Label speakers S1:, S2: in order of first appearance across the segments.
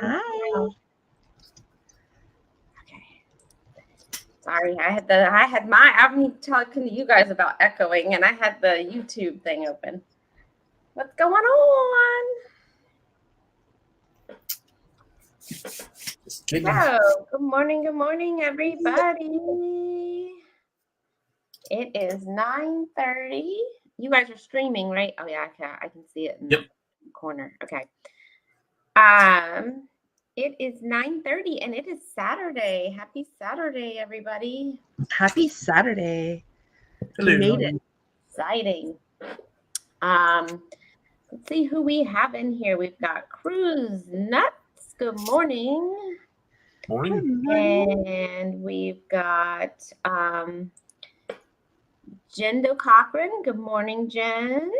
S1: hon.
S2: Hi.
S1: Okay. Sorry, I'm talking to you guys about echoing, and I had the YouTube thing open. What's going on? So, good morning, everybody. It is 9:30. You guys are streaming, right? Oh yeah, I can see it in the corner. Okay. It is 9:30 and it is Saturday. Happy Saturday, everybody.
S2: Happy Saturday.
S3: Hello.
S2: We made it.
S1: Exciting. Let's see who we have in here. We've got Cruz Nuts. Good morning.
S3: Morning.
S1: And we've got Jendo Cochran. Good morning, Jen.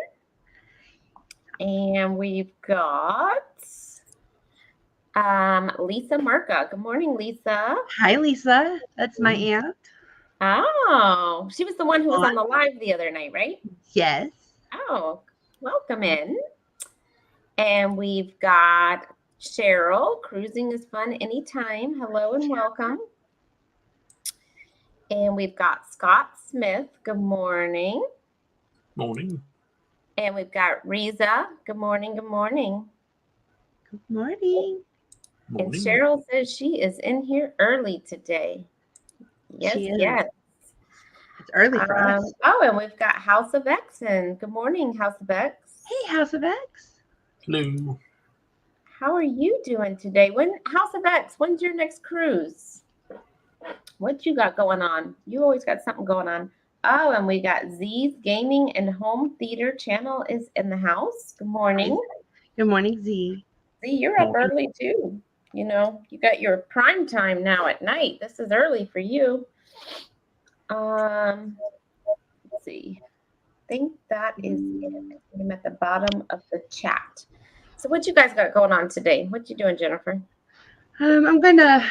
S1: And we've got Lisa Merca. Good morning, Lisa.
S2: Hi, Lisa. That's my aunt.
S1: Oh, she was the one who was on the live the other night, right?
S2: Yes.
S1: Oh, welcome in. And we've got Cheryl. Cruising is fun anytime. Hello and welcome. And we've got Scott Smith. Good morning.
S3: Morning.
S1: And we've got Riza. Good morning. Good morning.
S2: Good morning.
S1: And Cheryl says she is in here early today. Yes, yes.
S2: It's early for us.
S1: Oh, and we've got House of Xen. Good morning, House of X.
S2: Hey, House of X.
S3: Hello.
S1: How are you doing today? House of X, when's your next cruise? What you got going on? You always got something going on. Oh, and we got Z's Gaming and Home Theater channel is in the house. Good morning.
S2: Good morning, Z.
S1: Z, you're up early too. You know, you got your prime time now at night. This is early for you. Let's see. I think that is it. I'm at the bottom of the chat. So what you guys got going on today? What you doing, Jennifer?
S2: I'm gonna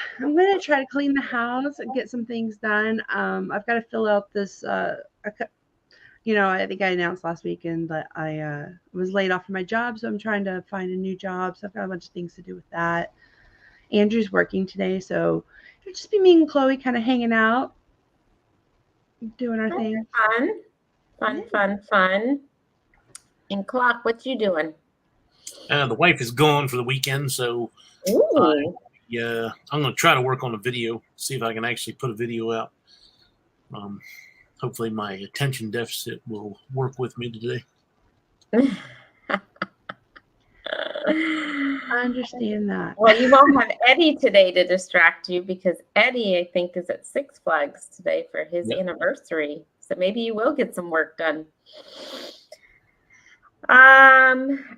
S2: try to clean the house and get some things done. I've got to fill out this. I think I announced last weekend that I was laid off from my job, so I'm trying to find a new job. So I've got a bunch of things to do with that. Andrew's working today, so it'll just be me and Chloe kind of hanging out, doing our thing.
S1: Fun. And Clock, what you doing?
S3: The wife is gone for the weekend, so I'm going to try to work on a video, see if I can actually put a video out. Hopefully my attention deficit will work with me today.
S2: I understand that.
S1: Well, you won't have Eddie today to distract you because Eddie, I think, is at Six Flags today for his anniversary. So maybe you will get some work done. Are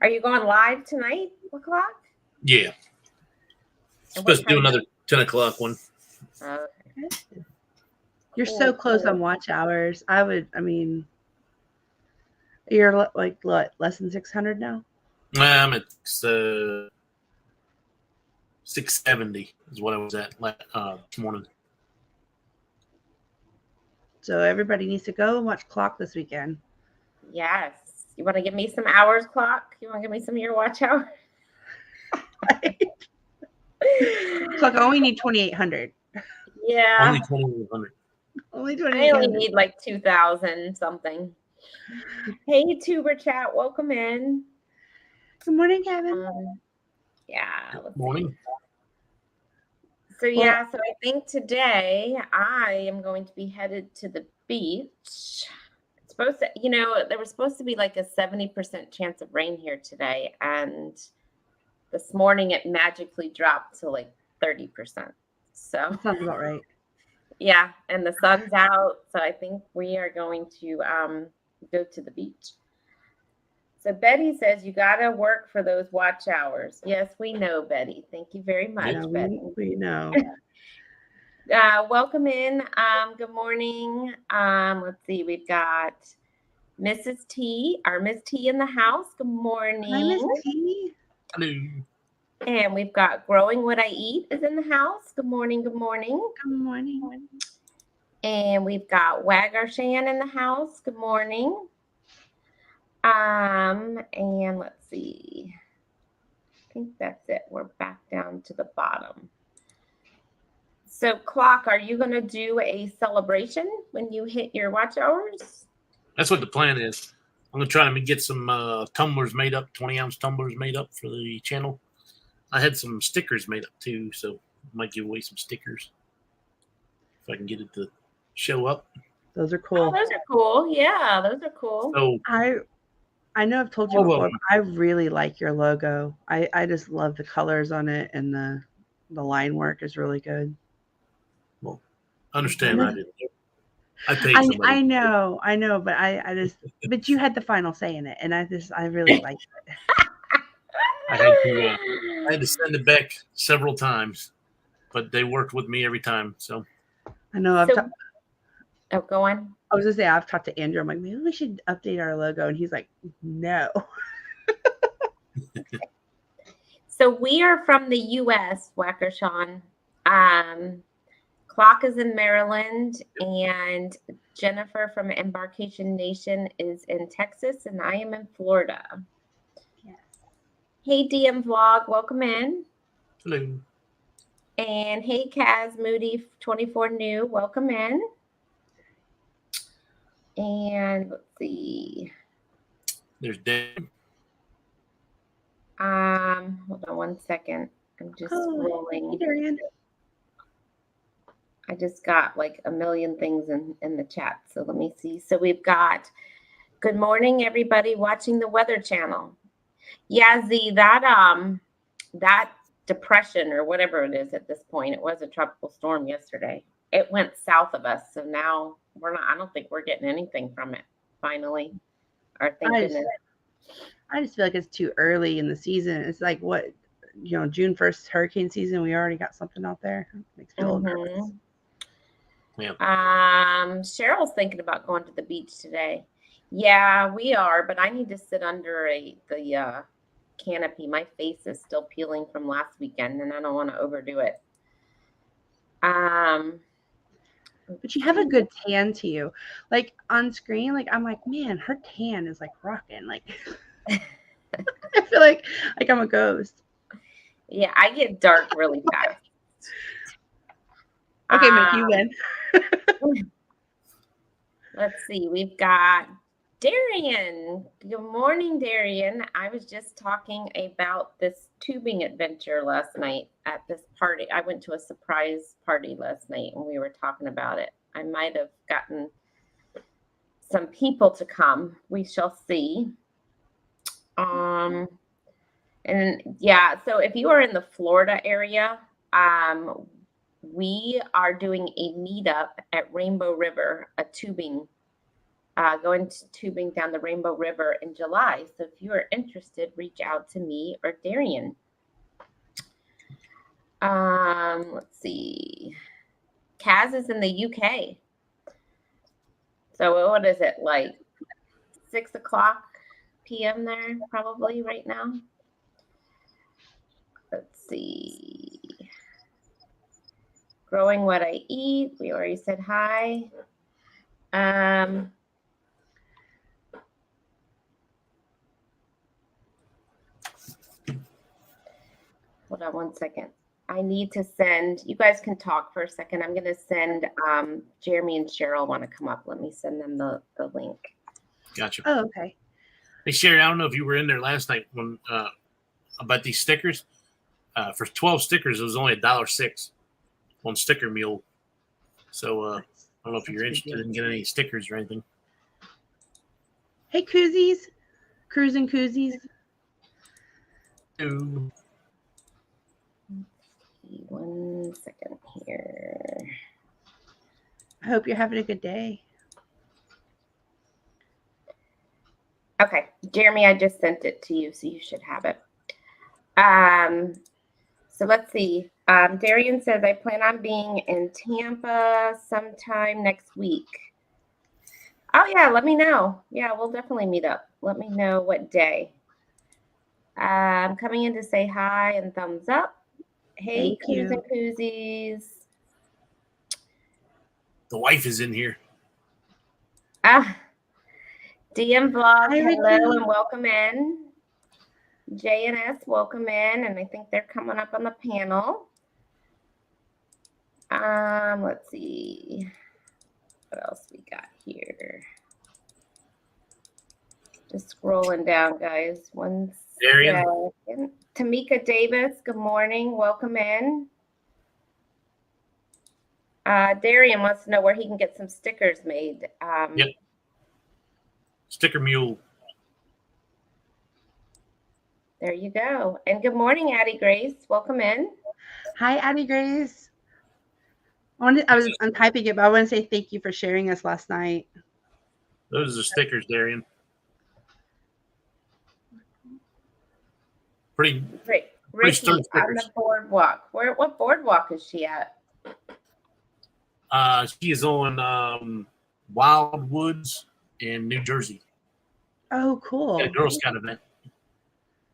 S1: you going live tonight? What o'clock?
S3: Yeah. Supposed to do another 10 o'clock one.
S1: Okay.
S2: You're so close on watch hours. You're like what, less than 600 now?
S3: I'm at 670 is what I was at this morning.
S2: So everybody needs to go and watch Clock this weekend.
S1: Yes. You want to give me some hours, Clock? You want to give me some of your watch hours?
S2: Clock, I only need 2,800.
S1: Yeah.
S3: Only 2,800.
S2: Only 2,800.
S1: I only need like 2,000 something. Hey, Tuber Chat, welcome in.
S2: Good morning, Kevin.
S1: Let's
S3: morning.
S1: See. So so I think today I am going to be headed to the beach. It's supposed to, there was supposed to be like a 70% chance of rain here today, and this morning it magically dropped to like 30%. So
S2: that sounds about right.
S1: Yeah, and the sun's out, so I think we are going to go to the beach. So Betty says you gotta work for those watch hours. Yes, we know, Betty. Thank you very much, Betty.
S2: We know.
S1: Welcome in. Good morning. Let's see. We've got Mrs. T, our Miss T in the house. Good morning.
S2: Hi, Miss T.
S3: Hello.
S1: And we've got Growing What I Eat is in the house. Good morning. Good morning.
S2: Good morning.
S1: And we've got Wagger Shan in the house. Good morning. And let's see. I think that's it. We're back down to the bottom. So, Clock, are you going to do a celebration when you hit your watch hours?
S3: That's what the plan is. I'm gonna try to get some tumblers made up, 20-ounce tumblers made up for the channel. I had some stickers made up too, so I might give away some stickers if I can get it to show up.
S2: Those are
S1: Oh,
S2: cool.
S1: those are cool. Yeah, those are cool.
S3: So
S2: I know I've told you before, but I really like your logo. I just love the colors on it, and the line work is really good.
S3: Well, understand I didn't. I paid somebody.
S2: I know, but but you had the final say in it, and I really liked it.
S3: I had to send it back several times, but they worked with me every time. So
S2: I know.
S1: Oh, go on.
S2: I was gonna say I've talked to Andrew. I'm like, maybe we should update our logo, and he's like, no.
S1: So we are from the U.S., Whacker Sean. Clock is in Maryland, and Jennifer from Embarkation Nation is in Texas, and I am in Florida.
S2: Yes.
S1: Hey, DM Vlog, welcome in.
S3: hello.
S1: And hey, Kaz Moody 24 New, welcome in. And let's see.
S3: There's Dan.
S1: Hold on one second. I'm just scrolling.
S2: Hey, Darian.
S1: I just got like a million things in the chat. So let me see. So we've got good morning, everybody watching the Weather Channel. Yeah, Z, that depression or whatever it is at this point, it was a tropical storm yesterday. It went south of us. So now I don't think we're getting anything from it finally. Or thank goodness.
S2: I just feel like it's too early in the season. It's like June 1st hurricane season. We already got something out there. It makes me a little nervous.
S3: Yeah.
S1: Cheryl's thinking about going to the beach today. Yeah, we are, but I need to sit under the canopy. My face is still peeling from last weekend, and I don't want to overdo it. But
S2: you have a good tan to you. Like on screen, like I'm like, man, her tan is like rocking. Like I feel like I'm a ghost.
S1: Yeah, I get dark really fast.
S2: Okay, Mick, you win.
S1: Let's see. We've got Darian. Good morning, Darian. I was just talking about this tubing adventure last night at this party. I went to a surprise party last night and we were talking about it. I might have gotten some people to come. We shall see. And yeah, so if you are in the Florida area, we are doing a meetup at Rainbow River, a tubing, going to tubing down the Rainbow River in July. So if you are interested, reach out to me or Darian. Let's see. Kaz is in the UK. So what is it, like 6 o'clock p.m. there probably right now? Let's see. Growing what I eat. We already said hi. Hold on one second. I need to send, you guys can talk for a second. I'm going to send Jeremy and Cheryl want to come up. Let me send them the link.
S3: Gotcha.
S2: Oh, okay.
S3: Hey, Sherry, I don't know if you were in there last night when about these stickers. For 12 stickers, it was only $1.06 on Sticker Mule. So I don't know if you're interested in getting any stickers or anything.
S2: Hey, koozies. Cruising koozies.
S3: Ooh.
S1: 1 second here.
S2: I hope you're having a good day.
S1: Okay, Jeremy, I just sent it to you, so you should have it. So let's see. Darian says, I plan on being in Tampa sometime next week. Oh, yeah, let me know. Yeah, we'll definitely meet up. Let me know what day. I'm coming in to say hi and thumbs up. Hey, Koozies.
S3: The wife is in here.
S1: DM Vlog, hello and welcome in. JNS, welcome in, and I think they're coming up on the panel. Let's see what else we got here. Just scrolling down, guys. One
S3: Darian.
S1: second. Tamika Davis, good morning. Welcome in. Darian wants to know where he can get some stickers made.
S3: Yep. Sticker Mule.
S1: There you go. And good morning, Addie Grace. Welcome in.
S2: Hi, Addie Grace. I'm typing it, but I want to say thank you for sharing us last night.
S3: Those are the stickers, Darian. Pretty
S1: Ricky
S3: stern
S1: on
S3: stickers.
S1: the boardwalk. What boardwalk is she at?
S3: She is on Wild Woods in New Jersey.
S2: Oh, cool.
S3: At a Girl Scout event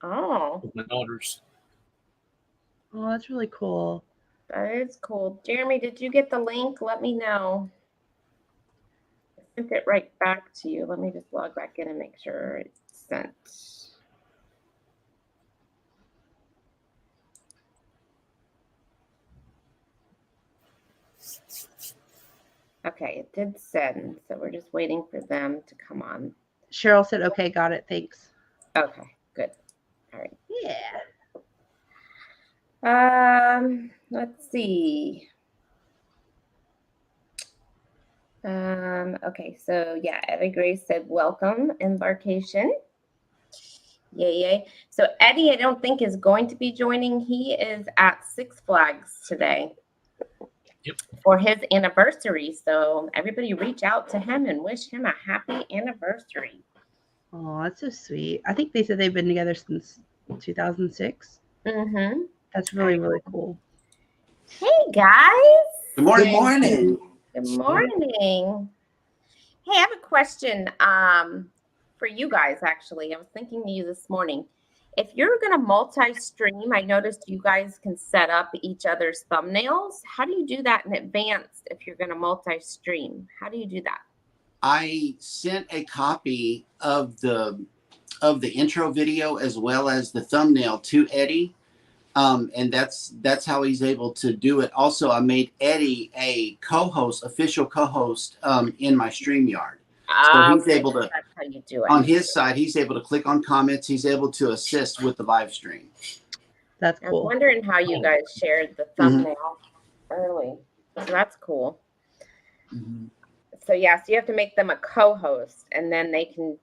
S1: Oh,
S3: with my daughters.
S2: Oh, that's really cool.
S1: that is cool. Jeremy, did you get the link? Let me know. I sent it right back to you. Let me just log back in and make sure it's sent. Okay, it did send, so we're just waiting for them to come on.
S2: Cheryl said, okay, got it. Thanks.
S1: Okay, good. All right.
S2: Yeah.
S1: Let's see. Okay, so yeah, Eddie Grace said, welcome, embarkation. Yay. So Eddie, I don't think is going to be joining. He is at Six Flags today.
S3: Yep.
S1: For his anniversary. So everybody reach out to him and wish him a happy anniversary.
S2: Oh, that's so sweet. I think they said they've been together since 2006.
S1: Mm-hmm.
S2: That's really, really cool.
S1: Hey, guys.
S4: Good morning.
S5: Good morning.
S1: Good morning. Hey, I have a question for you guys, actually. I was thinking of you this morning. If you're going to multi-stream, I noticed you guys can set up each other's thumbnails. How do you do that in advance if you're going to multi-stream? How do you do that?
S4: I sent a copy of the intro video as well as the thumbnail to Eddie, and that's how he's able to do it. Also, I made Eddie a co-host, official co-host in my StreamYard. So he's able to,
S1: that's how you do it.
S4: on his side, he's able to click on comments. He's able to assist with the live stream.
S2: That's
S1: I was
S2: cool.
S1: wondering how you guys shared the thumbnail early. So that's cool.
S4: Mm-hmm.
S1: So yeah, so you have to make them a co-host, and then they can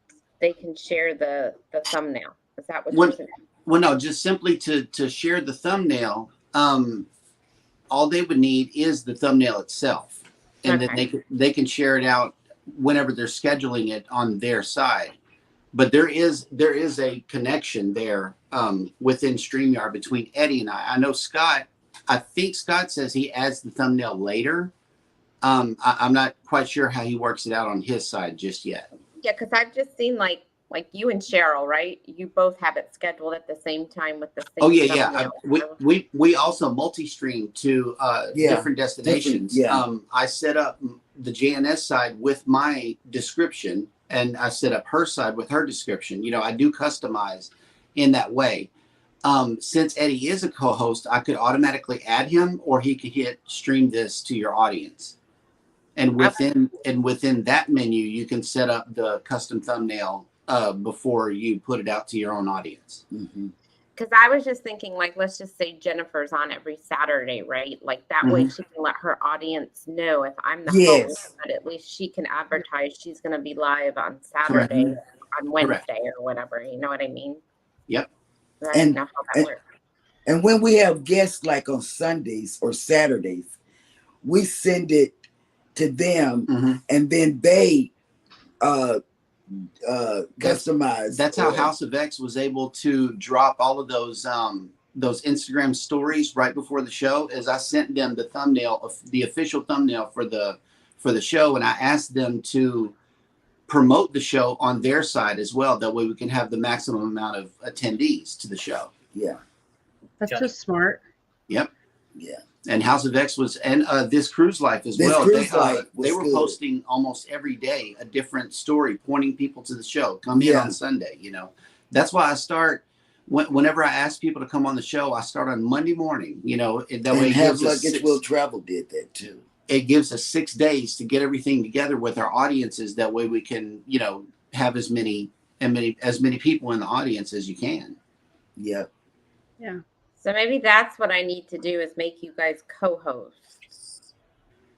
S1: share the thumbnail. Is that what you're saying?
S4: Well, no, just simply to share the thumbnail. All they would need is the thumbnail itself, and then they can share it out whenever they're scheduling it on their side. But there is a connection there within StreamYard between Eddie and I. I know Scott. I think Scott says he adds the thumbnail later. I'm not quite sure how he works it out on his side just yet.
S1: Yeah, because I've just seen like you and Cheryl, right? You both have it scheduled at the same time with the same.
S4: Oh yeah. We also multi-stream to different destinations. I set up the JNS side with my description, and I set up her side with her description. You know, I do customize in that way. Since Eddie is a co-host, I could automatically add him, or he could hit stream this to your audience. And within that menu, you can set up the custom thumbnail before you put it out to your own audience.
S1: Because I was just thinking, like, let's just say Jennifer's on every Saturday, right? Like that way she can let her audience know if I'm the host, but at least she can advertise she's going to be live on Saturday, on Wednesday or whatever. You know what I mean?
S4: Yep.
S1: So I don't know how that works.
S5: And when we have guests like on Sundays or Saturdays, we send it to them, and then they customize.
S4: That's how House of X was able to drop all of those Instagram stories right before the show. As I sent them the thumbnail of the official thumbnail for the show, and I asked them to promote the show on their side as well. That way we can have the maximum amount of attendees to the show.
S5: Yeah,
S2: that's just smart.
S4: Yep.
S5: Yeah.
S4: And House of X was, and This Cruise Life as well. They were posting almost every day a different story, pointing people to the show. Come here on Sunday. You know, that's why I start whenever I ask people to come on the show, I start on Monday morning. You know, that way
S5: And Have Luggage Will Travel did that too.
S4: It gives us 6 days to get everything together with our audiences. That way we can, you know, have as many people in the audience as you can.
S5: Yep.
S2: Yeah.
S1: So maybe that's what I need to do is make you guys co-hosts,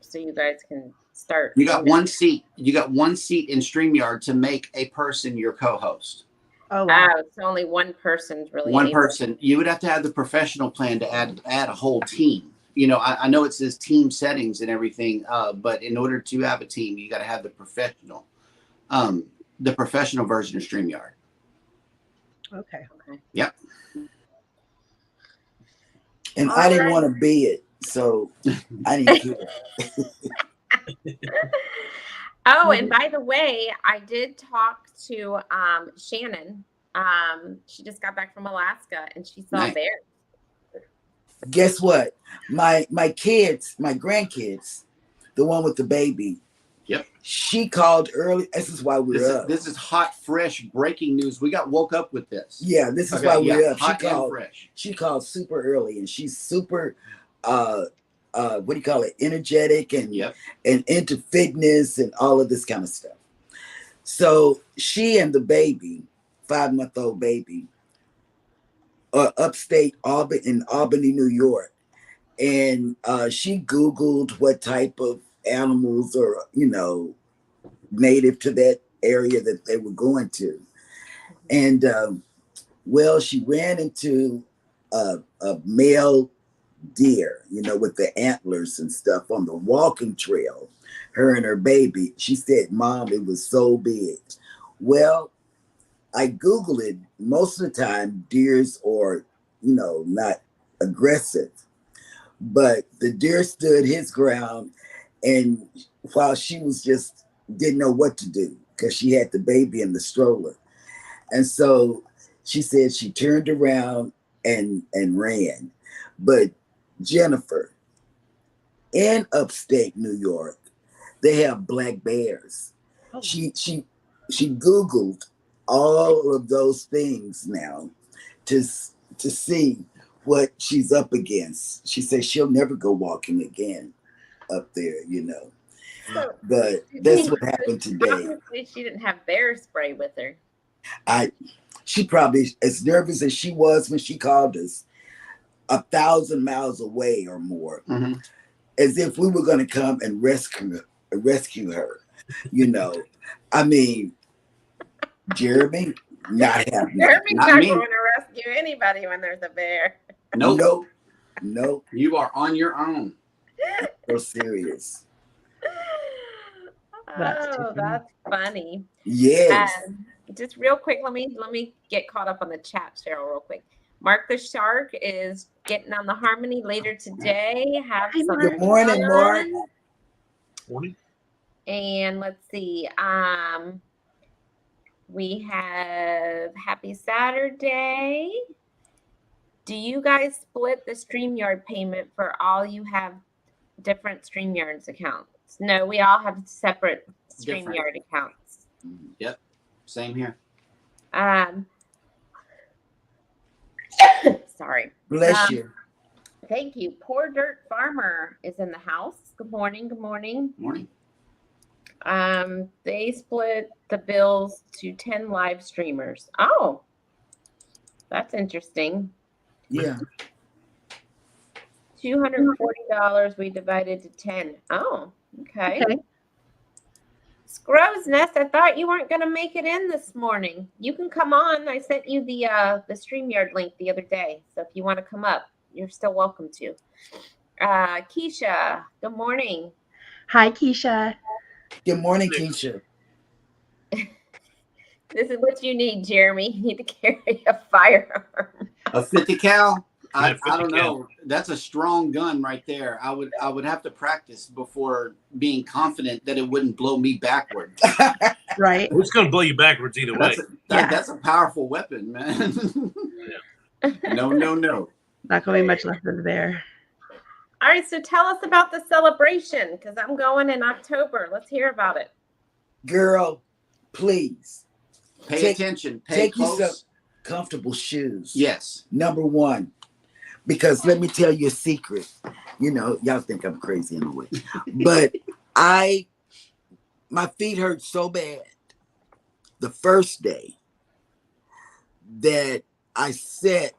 S1: so you guys can start.
S4: You got one seat. You got one seat in StreamYard to make a person your co-host.
S2: Oh, wow.
S1: So only one person's really
S4: One
S1: able.
S4: person. You would have to have the professional plan to add a whole team. You know, I know it says team settings and everything, but in order to have a team, you got to have the professional version of StreamYard.
S2: Okay.
S4: Yep.
S5: And I didn't want to be it, so I didn't care.
S1: Oh, and by the way, I did talk to Shannon. She just got back from Alaska and she saw
S4: Nice.
S1: bears.
S5: Guess what? My kids, my grandkids, the one with the baby.
S4: Yep.
S5: She called early. This is why we're up.
S4: This is hot, fresh, brebreaking news. We got woke up with this.
S5: Yeah, this is why we're up.
S4: Hot and fresh.
S5: She called super early, and she's super what do you call it? Energetic and into fitness and all of this kind of stuff. So she and the baby, 5-month-old baby, are upstate in Albany, New York, and she Googled what type of animals are, you know, native to that area that they were going to. And well, she ran into a male deer, you know, with the antlers and stuff on the walking trail, her and her baby. She said, Mom, it was so big. Well, I Googled it. Most of the time, deers are, you know, not aggressive, but the deer stood his ground. And while she was just didn't know what to do because she had the baby in the stroller. And so she said she turned around and ran. But Jennifer, in upstate New York, they have black bears. Oh. She Googled all of those things now to see what she's up against. She says she'll never go walking again up there, you know. So, but that's what happened today.
S1: Obviously, she didn't have bear spray with her.
S5: She probably, as nervous as she was when she called us, 1,000 miles away or more, as if we were going to come and rescue her. You know, I mean, Jeremy, not happening.
S1: Jeremy's not going to rescue anybody when there's a bear.
S4: Nope.
S5: Nope.
S4: You are on your own.
S5: So serious.
S1: That's funny.
S5: Yes.
S1: Just real quick, let me get caught up on the chat, Cheryl, real quick. Mark the Shark is getting on the Harmony later today. Have some
S5: good morning, Mark.
S3: Morning.
S1: And let's see. We have Happy Saturday. Do you guys split the StreamYard payment for all you have different StreamYards accounts? No, we all have separate StreamYard accounts.
S4: Yep. Same here.
S1: Sorry.
S5: Bless you.
S1: Thank you. Poor Dirt Farmer is in the house. Good morning. Good morning.
S4: Morning.
S1: They split the bills to 10 live streamers. Oh, that's interesting.
S5: Yeah.
S1: $240 we divided to 10. Oh, okay. Scrub's Nest, I thought you weren't going to make it in this morning. You can come on. I sent you the StreamYard link the other day. So if you want to come up, you're still welcome to. Keisha, good morning.
S2: Hi, Keisha.
S5: Good morning, Keisha.
S1: This is what you need, Jeremy. You need to carry a firearm.
S4: A 50 cal? I
S3: 50
S4: don't know.
S3: cal.
S4: That's a strong gun right there. I would have to practice before being confident that it wouldn't blow me backward.
S2: Right.
S3: It's going to blow you backwards either way.
S4: That's a powerful weapon, man. No.
S2: Not going to be much left of there.
S1: All right, so tell us about the celebration because I'm going in October. Let's hear about it.
S5: Girl, please.
S4: Pay attention. Pay close
S5: comfortable shoes.
S4: Yes.
S5: Number one, because let me tell you a secret. You know, y'all think I'm crazy in a way, but my feet hurt so bad the first day that I sat.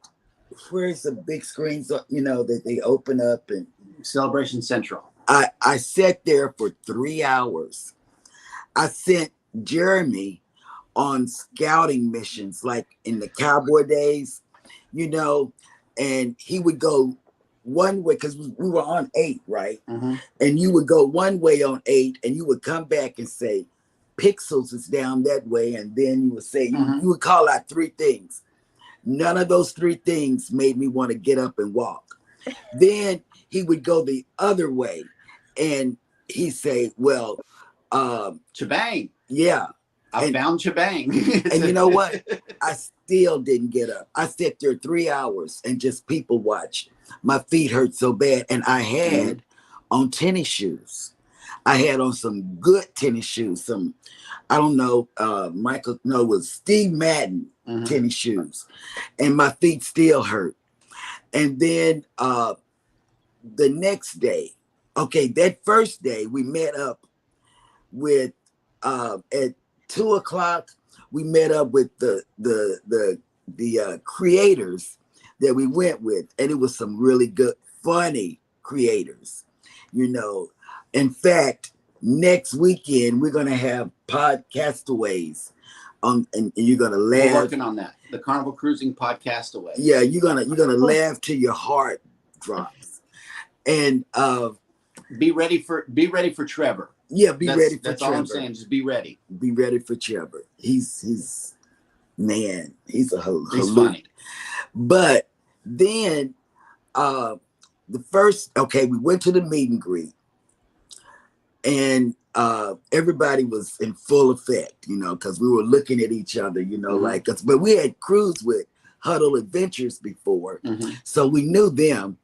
S5: Where's the big screens? You know that they open up and
S4: Celebration Central.
S5: I sat there for 3 hours. I sent Jeremy on scouting missions, like in the cowboy days, you know, and he would go one way because we were on 8, right?
S4: Mm-hmm.
S5: And you would go one way on 8, and you would come back and say, Pixels is down that way, and then you would say, you would call out 3 things. None of those 3 things made me want to get up and walk. Then he would go the other way, and he'd say, well,
S4: Shebang.
S5: Yeah.
S4: I found shebang.
S5: And you know what? I still didn't get up. I sat there 3 hours and just people watched. My feet hurt so bad. And I had on tennis shoes. I had on some good tennis shoes. Some, I don't know, it was Steve Madden tennis shoes. And my feet still hurt. And then the next day, okay, that first day we met up with at 2:00, we met up with the creators that we went with, and it was some really good, funny creators. You know, in fact, next weekend we're gonna have Podcastaways, and you're gonna laugh.
S4: We're working on that. The Carnival Cruising Podcastaway.
S5: Yeah, you're gonna laugh till your heart drops, and
S4: be ready for Trevor.
S5: Yeah, be ready for Trevor.
S4: That's all I'm saying. Just be ready.
S5: Be ready for Trevor. He's man. He's a
S4: He's funny.
S5: But then we went to the meet and greet, and everybody was in full effect, you know, because we were looking at each other, you know, like us. But we had cruised with Huddle Adventures before, so we knew them.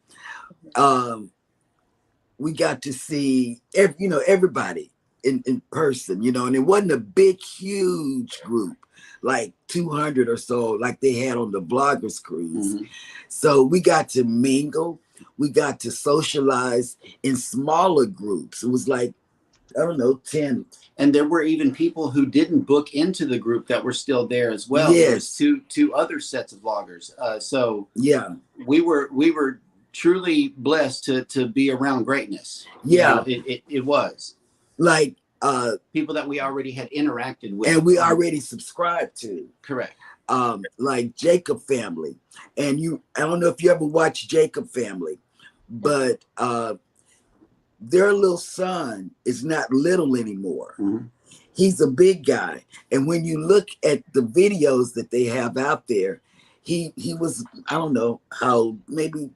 S5: We got to see everybody in person, you know, and it wasn't a big, huge group, like 200 or so, like they had on the Bloggers Cruise. So we got to mingle, we got to socialize in smaller groups. It was like, I don't know, 10.
S4: And there were even people who didn't book into the group that were still there as well.
S5: Yes.
S4: There's two other sets of vloggers. So
S5: yeah,
S4: we were truly blessed to be around greatness.
S5: Yeah,
S4: you know, it was
S5: like
S4: people that we already had interacted with
S5: and we already subscribed to.
S4: Correct.
S5: Like Jacob Family, and I don't know if you ever watched Jacob Family, but their little son is not little anymore. He's a big guy, and when you look at the videos that they have out there, he was, I don't know how, maybe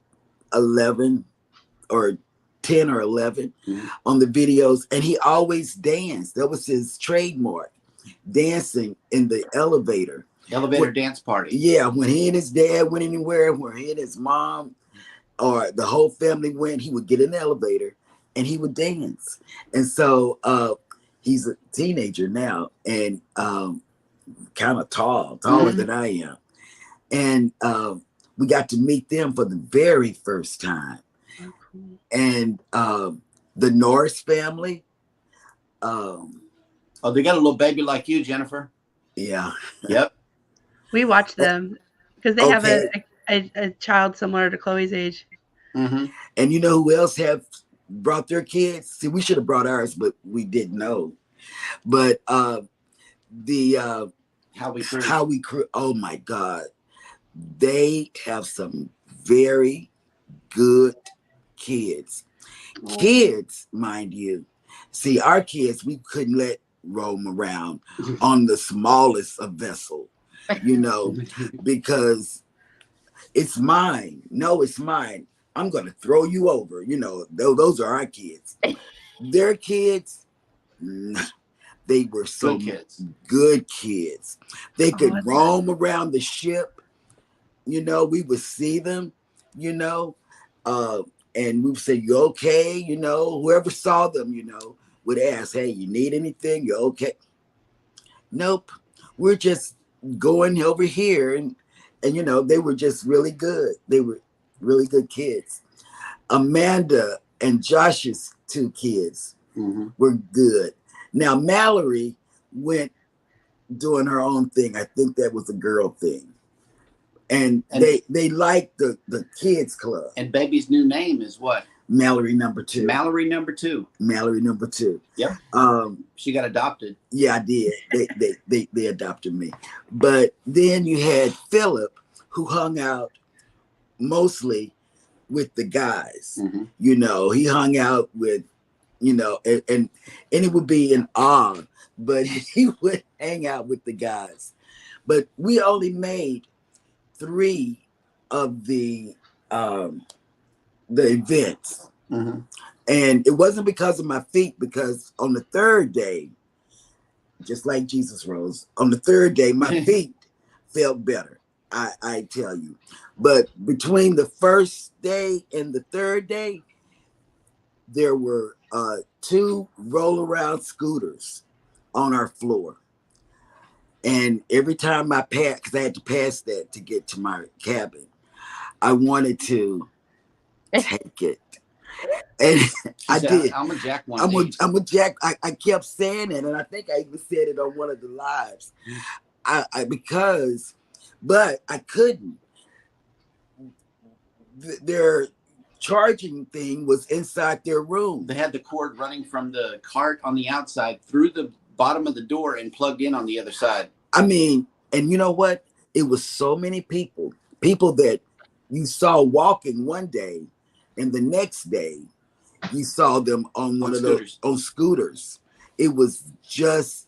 S5: 11 or 10 or 11 on the videos, and he always danced. That was his trademark, dancing in the elevator
S4: dance party.
S5: Yeah, when he and his dad went anywhere, when he and his mom or the whole family went, he would get in the elevator and he would dance. And so he's a teenager now, and kind of taller than I am, and we got to meet them for the very first time. And the Norris family.
S4: Oh, they got a little baby like you, Jennifer.
S5: Yeah.
S4: Yep.
S2: We watch them because they have a child similar to Chloe's age.
S5: And you know who else have brought their kids? See, we should have brought ours, but we didn't know. But the
S4: How We Cruise.
S5: Oh my God. They have some very good kids. Kids, mind you. See, our kids, we couldn't let roam around on the smallest of vessel, you know, because it's mine. No, it's mine. I'm going to throw you over. You know, those are our kids. Their kids, they were so good kids. They could roam around the ship. You know, we would see them, you know, and we would say, you okay? You know, whoever saw them, you know, would ask, hey, you need anything? You okay? Nope. We're just going over here and you know, they were just really good. They were really good kids. Amanda and Josh's 2 kids were good. Now Mallory went doing her own thing. I think that was a girl thing. And they liked the kids club.
S4: And baby's new name is what?
S5: Mallory number 2.
S4: Mallory number 2.
S5: Mallory number 2.
S4: Yep. She got adopted.
S5: Yeah, I did. They adopted me. But then you had Philip, who hung out mostly with the guys. You know, he hung out with, you know, and it would be an awe, but he would hang out with the guys. But we only made 3 of the events. And it wasn't because of my feet, because on the 3rd day, just like Jesus rose, on the 3rd day, my feet felt better. I tell you. But between the 1st day and the 3rd day, there were 2 roll-around scooters on our floor. And every time I passed, because I had to pass that to get to my cabin, I wanted to take it. And I did.
S4: I'm a Jack one.
S5: I'm a Jack. I kept saying it, and I think I even said it on one of the lives. But I couldn't. Their charging thing was inside their room.
S4: They had the cord running from the cart on the outside through the bottom of the door and plugged in on the other side.
S5: I mean, and you know what? It was so many people that you saw walking one day, and the next day you saw them on one of those on scooters. It was just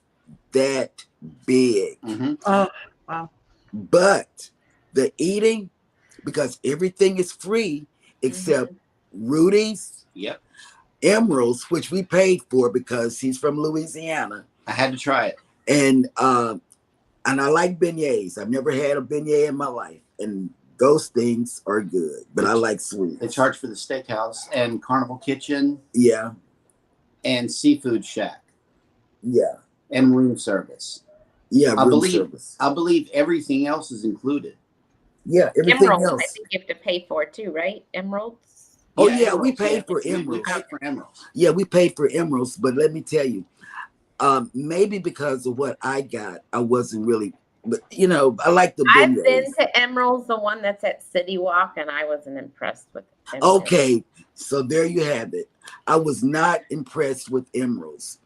S5: that big.
S2: Oh, wow.
S5: But the eating, because everything is free except Rudy's, Emerald's, which we paid for because he's from Louisiana.
S4: I had to try it.
S5: And I like beignets. I've never had a beignet in my life, and those things are good. But I like sweets.
S4: They charge for the steakhouse and Carnival Kitchen.
S5: Yeah.
S4: And Seafood Shack.
S5: Yeah.
S4: And room service.
S5: Yeah,
S4: I believe everything else is included.
S5: Yeah, everything
S1: Emeralds,
S5: else.
S1: I think you have to pay for too, right? Emeralds.
S5: Oh yeah, we paid for emeralds.
S4: We paid for emeralds.
S5: Yeah, we paid for emeralds, but let me tell you, maybe because of what I got, I wasn't really. But you know, I like the.
S1: I've
S5: beignets.
S1: been to Emeralds, the one that's at City Walk, and I wasn't impressed with it.
S5: Okay, so there you have it. I was not impressed with emeralds.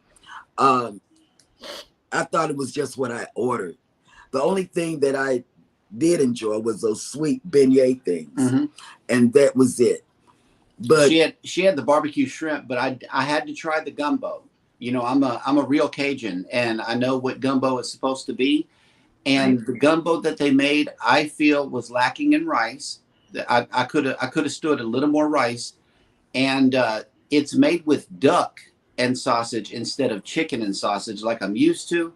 S5: I thought it was just what I ordered. The only thing that I did enjoy was those sweet beignet things, and that was it. But
S4: she had the barbecue shrimp, but I had to try the gumbo. You know, I'm a real Cajun, and I know what gumbo is supposed to be. And the gumbo that they made, I feel, was lacking in rice. I could have stood a little more rice, and it's made with duck and sausage instead of chicken and sausage like I'm used to.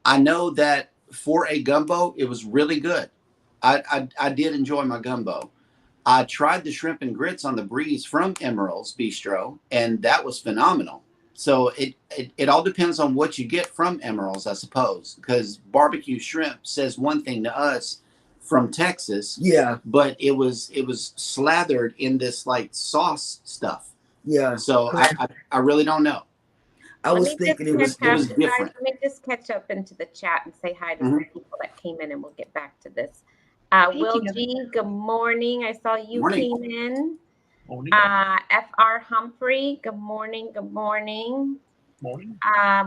S4: I know that for a gumbo, it was really good. I did enjoy my gumbo. I tried the shrimp and grits on the breeze from Emerald's Bistro, and that was phenomenal. So it all depends on what you get from Emerald's, I suppose, because barbecue shrimp says one thing to us from Texas.
S5: Yeah.
S4: But it was slathered in this like sauce stuff.
S5: Yeah.
S4: So I really don't know.
S5: I was thinking it was different.
S1: Guys, let me just catch up into the chat and say hi to some people that came in, and we'll get back to this. Will G, good morning. I saw you came in. FR Humphrey, good morning. Good morning.
S3: Morning.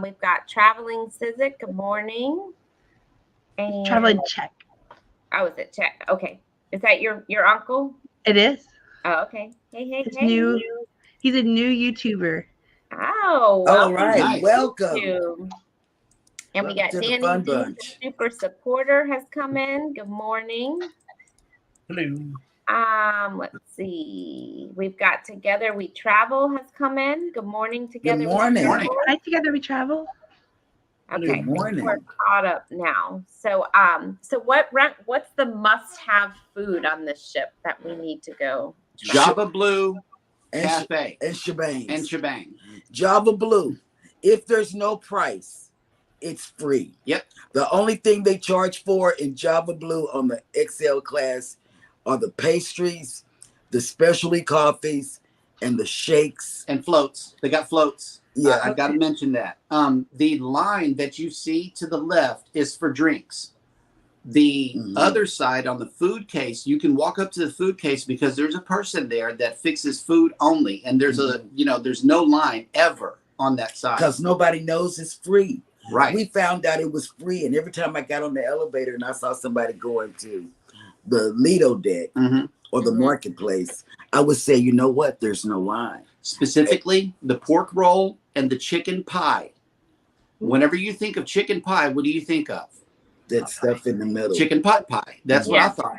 S1: We've got Traveling Sizik, good morning. And
S2: Traveling Check.
S1: Oh, is it Check? Okay. Is that your uncle?
S2: It is.
S1: Oh, okay. Hey.
S2: He's a new YouTuber.
S1: Oh,
S5: all right.
S4: Nice.
S5: Welcome.
S1: And we got Danny D, super supporter, has come in. Good morning.
S3: Hello.
S1: Let's see. We've got Together We Travel has come in. Good morning, Together.
S5: Good morning.
S2: Hi, Together We Travel.
S1: Okay,
S5: Good morning.
S1: we're caught up now. So, what's the must-have food on this ship that we need to go?
S4: Java Blue
S5: and
S4: Cafe
S5: and Shebang.
S4: and Shebang.
S5: Java Blue. If there's no price, it's free.
S4: Yep.
S5: The only thing they charge for in Java Blue on the XL class are the pastries, the specialty coffees, and the shakes.
S4: And floats. They got floats.
S5: Yeah.
S4: I've got to mention that. The line that you see to the left is for drinks. The other side on the food case, you can walk up to the food case because there's a person there that fixes food only. And there's there's no line ever on that side.
S5: Because nobody knows it's free.
S4: Right.
S5: We found out it was free. And every time I got on the elevator and I saw somebody going to the Lido deck or the marketplace, I would say, you know what? There's no line.
S4: Specifically, the pork roll and the chicken pie. Whenever you think of chicken pie, what do you think of?
S5: That stuff in the middle.
S4: Chicken pot pie. That's what I thought.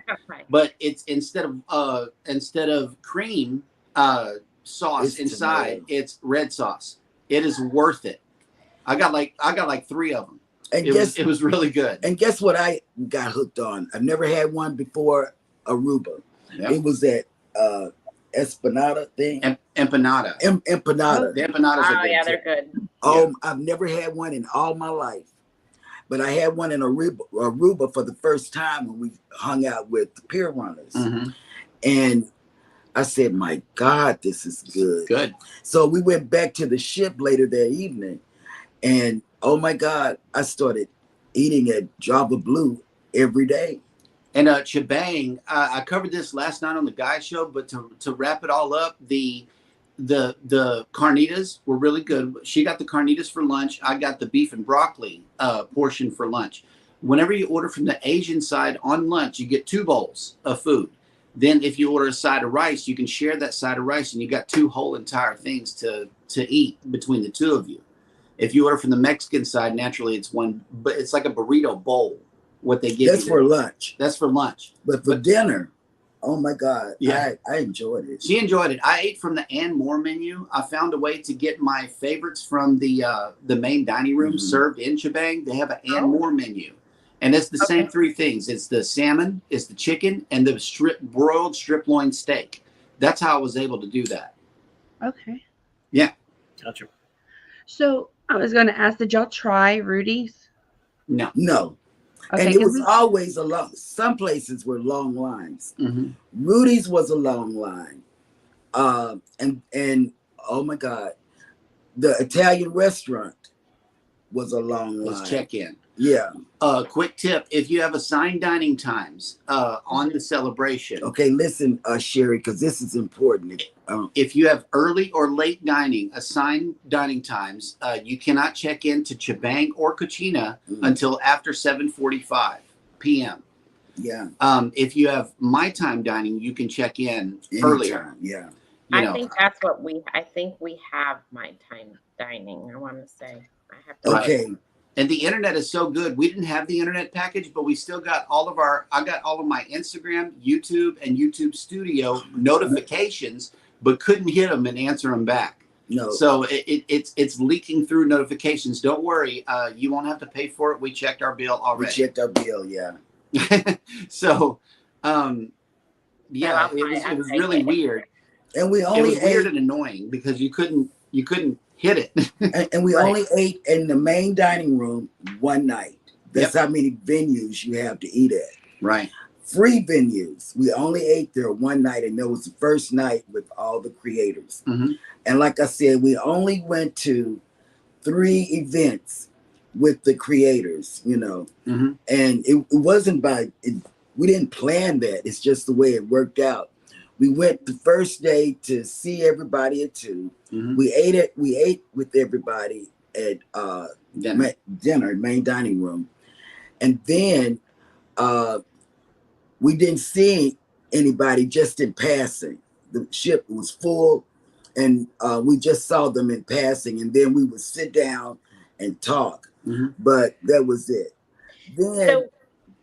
S4: But it's instead of cream sauce inside, tomato. It's red sauce. It is worth it. I got like 3 of them. And it was really good.
S5: And guess what I got hooked on? I've never had one before, Aruba. Yep. It was that Espanada thing.
S4: Empanada.
S5: Empanada.
S4: The empanadas are good.
S1: Yeah, they're good.
S5: Oh, I've never had one in all my life. But I had one in Aruba for the first time when we hung out with the pier runners. And I said, my God, this is good.
S4: Good.
S5: So we went back to the ship later that evening. And oh my God, I started eating at Java Blue every day.
S4: And Chibang, I covered this last night on the Guy Show, but to wrap it all up, the carnitas were really good. She got the carnitas for lunch. I got the beef and broccoli portion for lunch. Whenever you order from the Asian side on lunch, you get 2 bowls of food. Then if you order a side of rice, you can share that side of rice, and you got 2 whole entire things to eat between the 2 of you. If you order from the Mexican side, naturally it's one, but it's like a burrito bowl. What they give
S5: That's for lunch.
S4: That's for lunch.
S5: But for dinner, oh my God, I enjoyed it.
S4: She enjoyed it. I ate from the and more menu. I found a way to get my favorites from the main dining room served in Chibang. They have an and more menu. And it's the same 3 things. It's the salmon, it's the chicken, and the broiled strip loin steak. That's how I was able to do that.
S2: Okay.
S4: Yeah.
S3: Gotcha.
S2: So I was going to ask, did y'all try Rudy's?
S4: No.
S2: Okay,
S5: and it was always a long. Some places were long lines. Rudy's was a long line, and oh my God, the Italian restaurant was a long line.
S4: Let's check in.
S5: Yeah.
S4: Quick tip: if you have assigned dining times on the celebration.
S5: Okay, listen, Sherry, because this is important.
S4: If you have early or late dining assigned dining times, you cannot check in to Chibang or Cucina until after 7:45 p.m.
S5: Yeah.
S4: If you have my time dining, you can check in earlier.
S5: Yeah.
S1: I think that's what I think we have my time dining. I want to say I have to.
S5: Okay.
S4: And the internet is so good. We didn't have the internet package, but we still got I got all of my Instagram, YouTube, and YouTube Studio notifications, but couldn't hit them and answer them back.
S5: No.
S4: So it's leaking through notifications. Don't worry. You won't have to pay for it. We checked our bill already.
S5: We checked our bill, yeah.
S4: So, yeah, it was really weird.
S5: And we only
S4: weird and annoying because you couldn't hit it.
S5: and we only ate in the main dining room one night. That's how many venues you have to eat at.
S4: Right.
S5: Free venues. We only ate there one night, and that was the first night with all the creators. And like I said, we only went to 3 events with the creators, and it wasn't we didn't plan that. It's just the way it worked out. We went the first day to see everybody at 2. We ate with everybody at dinner, main dining room. And then we didn't see anybody, just in passing. The ship was full, and we just saw them in passing. And then we would sit down and talk. But that was it. Then,
S1: so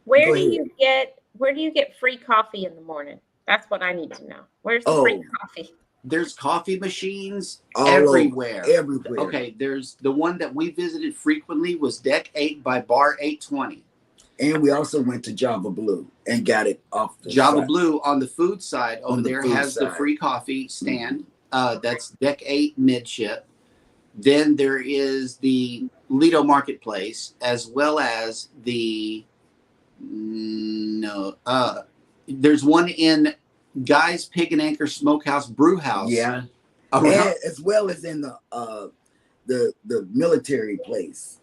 S1: where do you get free coffee in the morning? That's what I need to know. Where's the free coffee?
S4: There's coffee machines
S5: all
S4: everywhere.
S5: Everywhere.
S4: Okay, there's the one that we visited frequently was Deck 8 by Bar 820.
S5: And we also went to Java Blue and got it off the
S4: Java
S5: side.
S4: Blue on the food side over there has the free coffee stand. That's Deck 8 midship. Then there is the Lido Marketplace, as well as the there's one in Guy's Pig and Anchor Smokehouse Brew House.
S5: Yeah,
S4: around,
S5: as well as in the military place.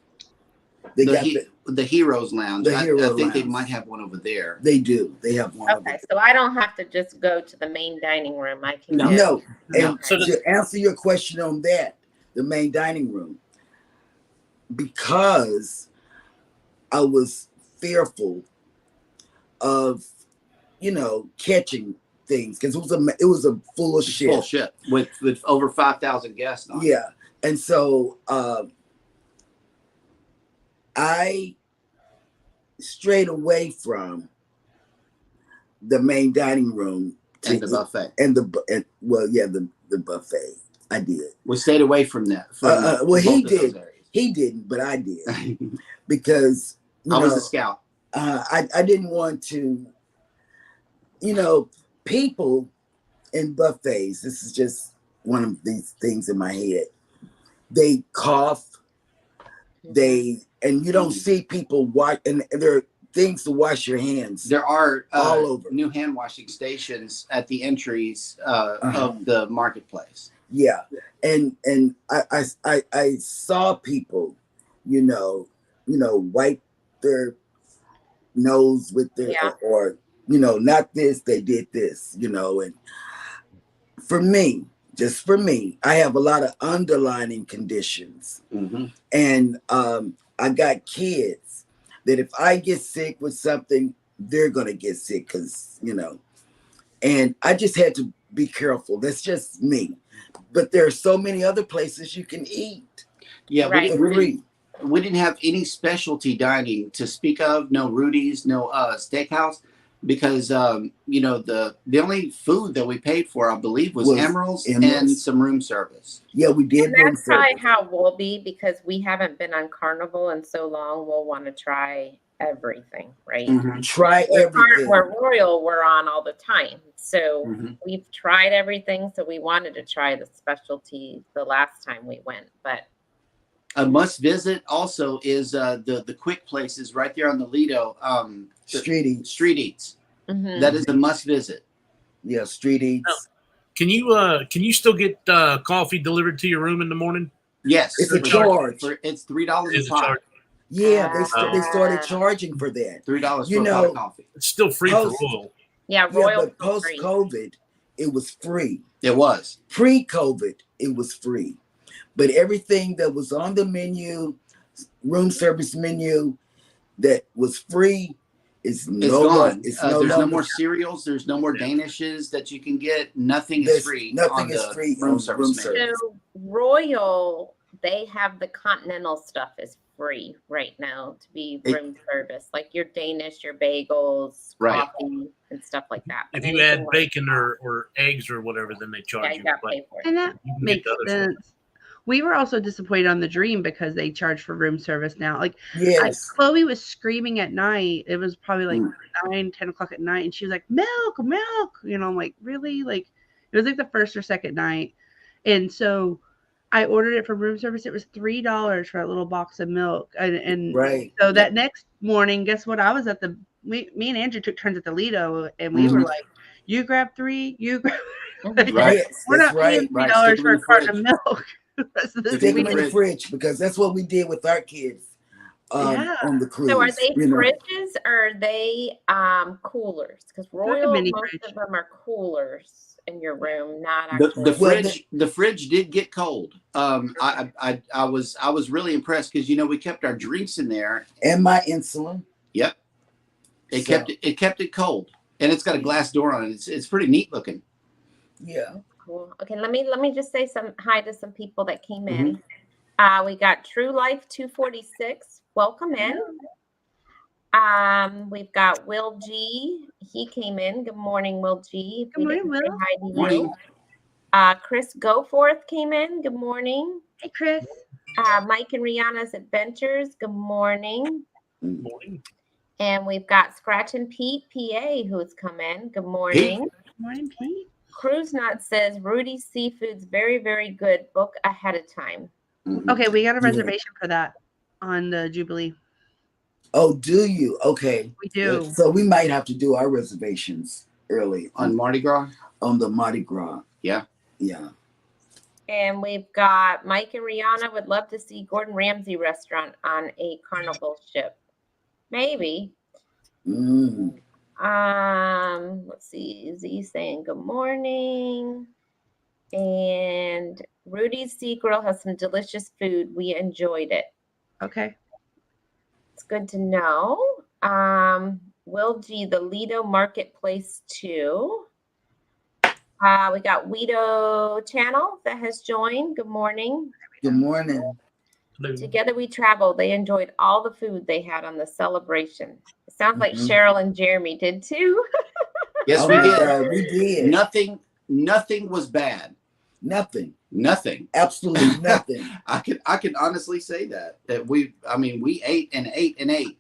S5: They got
S4: the Heroes Lounge.
S5: The Hero
S4: I think they
S5: Lounge.
S4: might have one over there.
S5: They do. They have one.
S1: Okay, so I don't have to just go to the main dining room. I can
S4: No.
S5: No. And
S3: So
S5: to answer your question on that, the main dining room, because I was fearful of, catching things, because it was a full ship.
S4: Full ship with over 5,000 guests on it.
S5: Yeah. And so I strayed away from the main dining room
S4: And the buffet.
S5: The buffet. I did.
S4: We stayed away from that.
S5: Well, he did. He didn't, but I did because
S4: I was a scout.
S5: I didn't want to. People in buffets. This is just one of these things in my head. They cough. And you don't see people wash, and there are things to wash your hands.
S4: There are
S5: all over
S4: new hand washing stations at the entries of the marketplace.
S5: Yeah, and I saw people, wipe their nose with their or not this, they did this, and for me, just for me, I have a lot of underlying conditions, and I got kids that if I get sick with something, they're gonna get sick because and I just had to be careful. That's just me. But there are so many other places you can eat.
S4: Yeah,
S1: right.
S4: We didn't have any specialty dining to speak of. No Rudy's, no steakhouse, because the only food that we paid for, I believe, was Emerald's and some room service.
S5: Yeah, we did.
S1: And that's probably how we'll be, because we haven't been on Carnival in so long. We'll want to try everything, right?
S5: Try everything.
S1: We're Royal, we're on all the time. So we've tried everything. So we wanted to try the specialty the last time we went. But
S4: a must visit also is the quick places right there on the Lido. Street Eats. That is a must visit.
S5: Yeah, Street Eats.
S3: Can you still get coffee delivered to your room in the morning?
S4: Yes,
S5: it's a charge.
S4: It's $3 a pot.
S5: Yeah, they started charging for that.
S4: $3 for a pot of coffee.
S3: It's still free for Royal.
S1: Yeah, Royal.
S5: But post-COVID, it was free.
S4: It was.
S5: Pre-COVID, it was free. But everything that was on the menu, room service menu, that was free, is
S4: gone.
S5: There's
S4: no more cereals. There's no more Danishes that you can get. Nothing is free.
S5: Nothing is free
S4: room service.
S1: So Royal, they have the continental stuff is free right now to be room service, like your Danish, your bagels, coffee, and stuff like that.
S3: If you add bacon or eggs or whatever, then they charge you.
S1: You got to pay for it.
S2: And that makes sense. We were also disappointed on the Dream because they charge for room service now. Like, Chloe was screaming at night. It was probably like 9, 10 o'clock at night. And she was like, milk. I'm like, really? Like, it was like the first or second night. And so I ordered it for room service. It was $3 for a little box of milk. And so that next morning, guess what? I was at me and Andrew took turns at the Lido. And we were like, you grab 3, you grab. We're not paying $3 for a carton of milk.
S5: Stick them in the fridge, because that's what we did with our kids on the cruise.
S1: So are they fridges or are they coolers? Because Royal, most of them are coolers in your room, not actually.
S4: The fridge did get cold. I was really impressed because we kept our drinks in there
S5: and my insulin.
S4: Yep, it kept it cold, and it's got a glass door on it. It's pretty neat looking.
S5: Yeah.
S1: Cool. Okay, let me just say hi to some people that came in. We got True Life 246. Welcome in. We've got Will G. He came in. Good morning, Will G.
S2: Good morning, Will.
S1: Hi to you. Chris Goforth came in. Good morning.
S2: Hey, Chris.
S1: Mike and Rihanna's Adventures. Good morning.
S3: Good morning.
S1: And we've got Scratch and Pete PA who's come in. Good morning.
S2: Good morning, Pete.
S1: Cruise Nut says Rudy's Seafood's very, very good. Book ahead of time.
S2: Okay, we got a reservation for that. on the Jubilee.
S5: Oh, do you? Okay.
S2: We do.
S5: So we might have to do our reservations early
S4: on Mardi Gras.
S5: On the Mardi Gras.
S4: Yeah.
S5: Yeah.
S1: And we've got Mike and Rihanna would love to see Gordon Ramsay restaurant on a Carnival ship. Maybe. Let's see. Z saying good morning. And Rudy's Sea Grill has some delicious food. We enjoyed it.
S2: Okay.
S1: It's good to know. Will G, the Lido Marketplace too. We got Weedo Channel that has joined. Good morning.
S5: Good morning.
S1: Together We Travel. They enjoyed all the food they had on the celebration. It sounds like Cheryl and Jeremy did too.
S4: Yes, we did.
S5: We did.
S4: Nothing was bad.
S5: Nothing.
S4: Absolutely
S5: nothing.
S4: I can honestly say that we ate and ate and ate.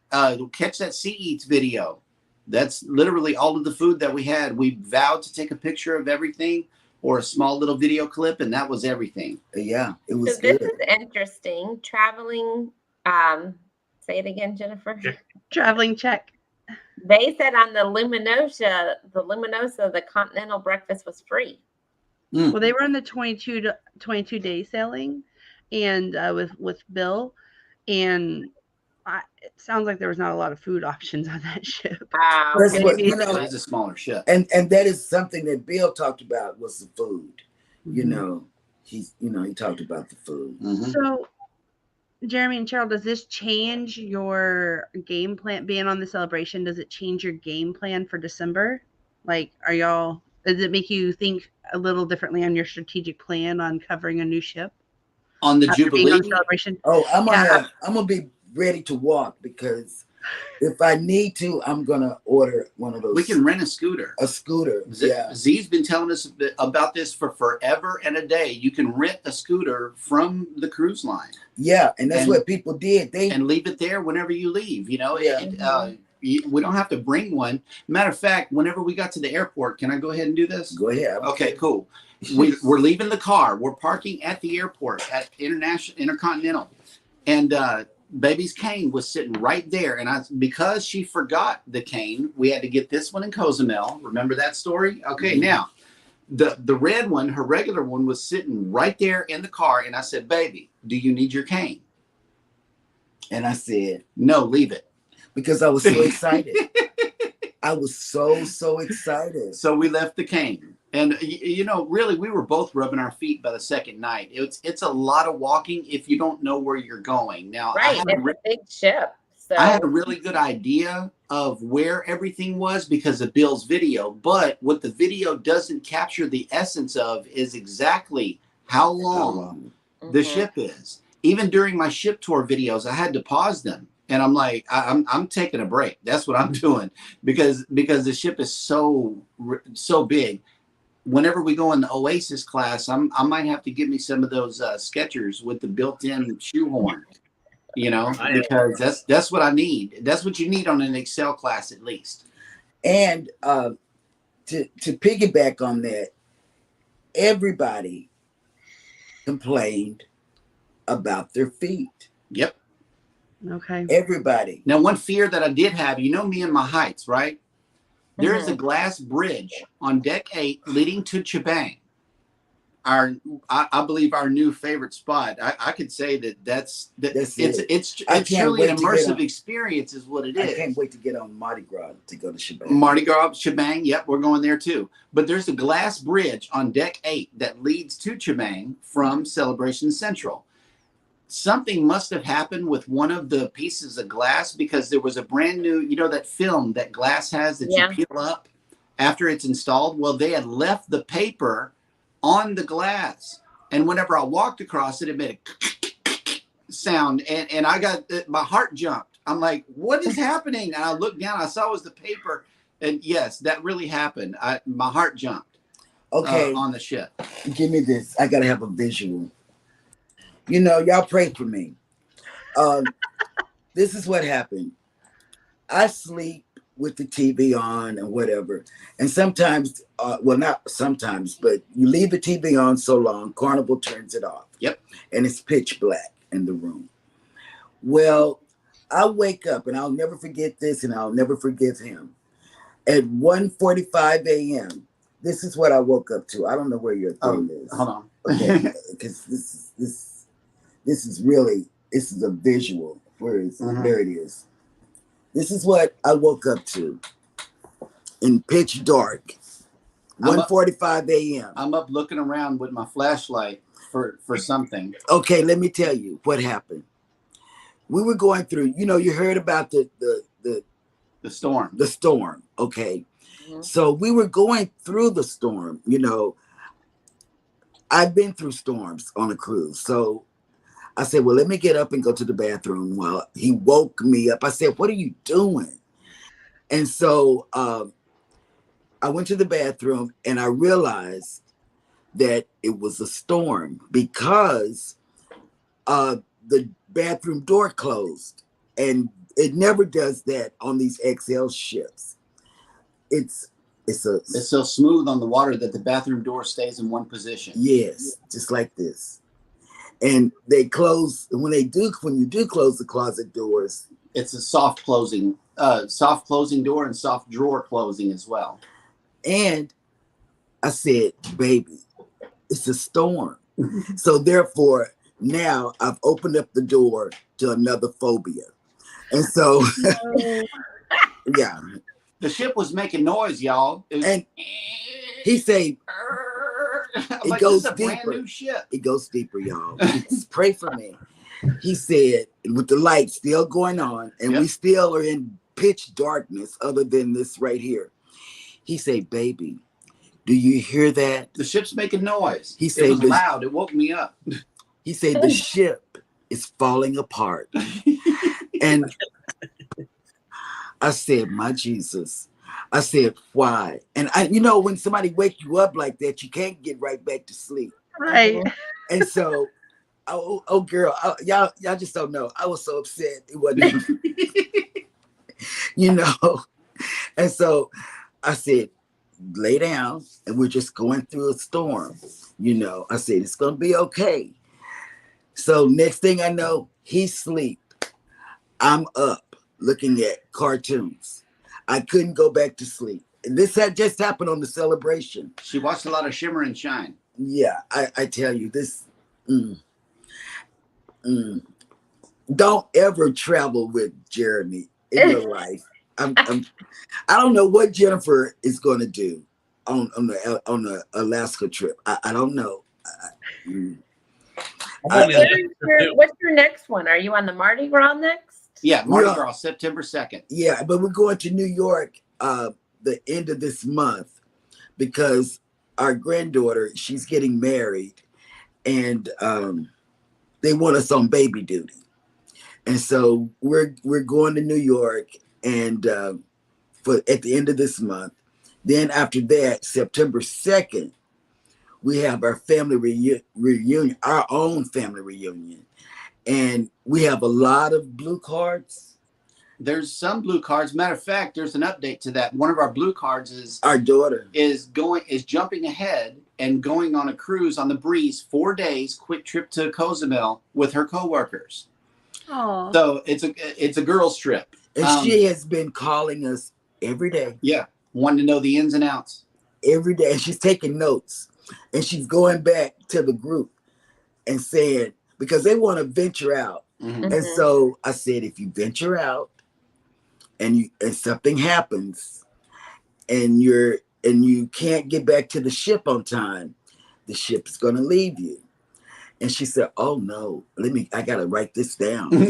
S4: Catch that Sea Eats video. That's literally all of the food that we had. We vowed to take a picture of everything or a small little video clip, and that was everything.
S5: Yeah, it was
S1: so this is interesting. Traveling, say it again, Jennifer.
S2: Traveling check.
S1: They said on the Luminosa, the continental breakfast was free.
S2: Well, they were on the 22 day sailing, and with Bill, and it sounds like there was not a lot of food options on that ship.
S5: That's what,
S4: it's a smaller ship,
S5: and that is something that Bill talked about was the food. He talked about the food.
S2: So, Jeremy and Cheryl, does this change your game plan? Being on the celebration, does it change your game plan for December? Like, does it make you think a little differently on your strategic plan on covering a new ship
S4: on the Jubilee
S2: celebration?
S5: Oh, I'm gonna be ready to walk, because if I need to, I'm gonna order one of those.
S4: We can rent a scooter.
S5: Yeah.
S4: Z's been telling us about this for forever and a day. You can rent a scooter from the cruise line.
S5: Yeah, and that's what people did.
S4: And leave it there whenever you leave. We don't have to bring one. Matter of fact, whenever we got to the airport, can I go ahead and do this?
S5: Go ahead.
S4: Okay, cool. We're leaving the car. We're parking at the airport at Intercontinental, and baby's cane was sitting right there. And because she forgot the cane, we had to get this one in Cozumel. Remember that story? Okay, now the red one, her regular one, was sitting right there in the car, and I said, "Baby, do you need your cane?"
S5: And I said,
S4: "No, leave it."
S5: Because I was so excited. I was so excited.
S4: So we left the cane. And, really, we were both rubbing our feet by the second night. It's a lot of walking if you don't know where you're going. Now,
S1: right, it's a big ship. So
S4: I had a really good idea of where everything was because of Bill's video. But what the video doesn't capture the essence of is exactly how long the ship is. Even during my ship tour videos, I had to pause them. And I'm like, I'm taking a break. That's what I'm doing because the ship is so big. Whenever we go in the Oasis class, I might have to give me some of those Skechers with the built-in shoehorn, because that's what I need. That's what you need on an Excel class, at least.
S5: And to piggyback on that, everybody complained about their feet.
S4: Yep.
S2: Okay.
S5: Everybody.
S4: Now, one fear that I did have, me and my heights, right? There is a glass bridge on deck 8 leading to Chibang. I believe our new favorite spot. I could say that's it's truly an immersive experience, is what it is.
S5: I can't wait to get on Mardi Gras to go to Chibang.
S4: Mardi Gras, Chibang. Yep, we're going there too. But there's a glass bridge on deck 8 that leads to Chibang from Celebration Central. Something must have happened with one of the pieces of glass, because there was a brand new, that film that glass has that you peel up after it's installed. Well, they had left the paper on the glass, and whenever I walked across it, it made a sound, and I got my heart jumped. I'm like, what is happening? And I looked down, I saw it was the paper, and yes, that really happened. My heart jumped.
S5: Okay,
S4: on the ship.
S5: Give me this. I gotta have a visual. Y'all pray for me. This is what happened. I sleep with the TV on and whatever. And sometimes, not sometimes, but you leave the TV on so long, Carnival turns it off.
S4: Yep.
S5: And it's pitch black in the room. Well, I wake up and I'll never forget this, and I'll never forgive him. At 1:45 a.m. This is what I woke up to. I don't know where your thing is.
S4: Hold on.
S5: Okay, because this is really, this is a visual. Where is it? There it is. This is what I woke up to in pitch dark. 1:45 a.m.
S4: I'm up looking around with my flashlight for something.
S5: Okay, let me tell you what happened. We were going through, you heard about the
S4: storm.
S5: The storm, okay. Mm-hmm. So we were going through the storm, I've been through storms on a cruise. So I said, well, let me get up and go to the bathroom. Well, he woke me up. I said, what are you doing? And so I went to the bathroom and I realized that it was a storm because the bathroom door closed, and it never does that on these XL ships. It's
S4: so smooth on the water that the bathroom door stays in one position.
S5: Yes, just like this. And they close when you do close the closet doors.
S4: It's a soft closing door and soft drawer closing as well.
S5: And I said, baby, it's a storm. So therefore, now I've opened up the door to another phobia. And so, yeah.
S4: The ship was making noise, y'all.
S5: And he said, it goes deeper.
S4: Brand new ship.
S5: It goes deeper, y'all. Just pray for me. He said, with the light still going on, and we still are in pitch darkness other than this right here. He said, baby, do you hear that?
S4: The ship's making noise.
S5: He said,
S4: it was loud. It woke me up.
S5: He said, the ship is falling apart. And I said, my Jesus. I said, why? And when somebody wake you up like that, you can't get right back to sleep.
S2: Right.
S5: And so, girl, y'all just don't know. I was so upset. It wasn't, And so I said, lay down, and we're just going through a storm. I said, it's going to be okay. So next thing I know, he's asleep. I'm up looking at cartoons. I couldn't go back to sleep. And this had just happened on the celebration.
S4: She watched a lot of Shimmer and Shine.
S5: Yeah, I tell you, this. Don't ever travel with Jeremy in your life. I don't know what Jennifer is going to do on the Alaska trip. I don't know.
S1: What's your next one? Are you on the Mardi Gras next?
S4: Yeah, Mardi Gras, September 2nd.
S5: Yeah, but we're going to New York the end of this month because our granddaughter, she's getting married, and they want us on baby duty. And so we're going to New York and at the end of this month. Then after that, September 2nd, we have our family reunion, our own family reunion. And we have a lot of blue cards.
S4: There's some blue cards. Matter of fact, there's an update to that. One of our blue cards is
S5: our daughter
S4: is jumping ahead and going on a cruise on the breeze, 4 days, quick trip to Cozumel with her coworkers.
S2: Oh,
S4: so it's a girls trip.
S5: And she has been calling us every day.
S4: Yeah, wanting to know the ins and outs.
S5: Every day, and she's taking notes, and she's going back to the group and saying, because they want to venture out. Mm-hmm. And so I said, if you venture out and something happens and you can't get back to the ship on time, the ship is going to leave you. And she said, oh no, I got to write this down.
S1: And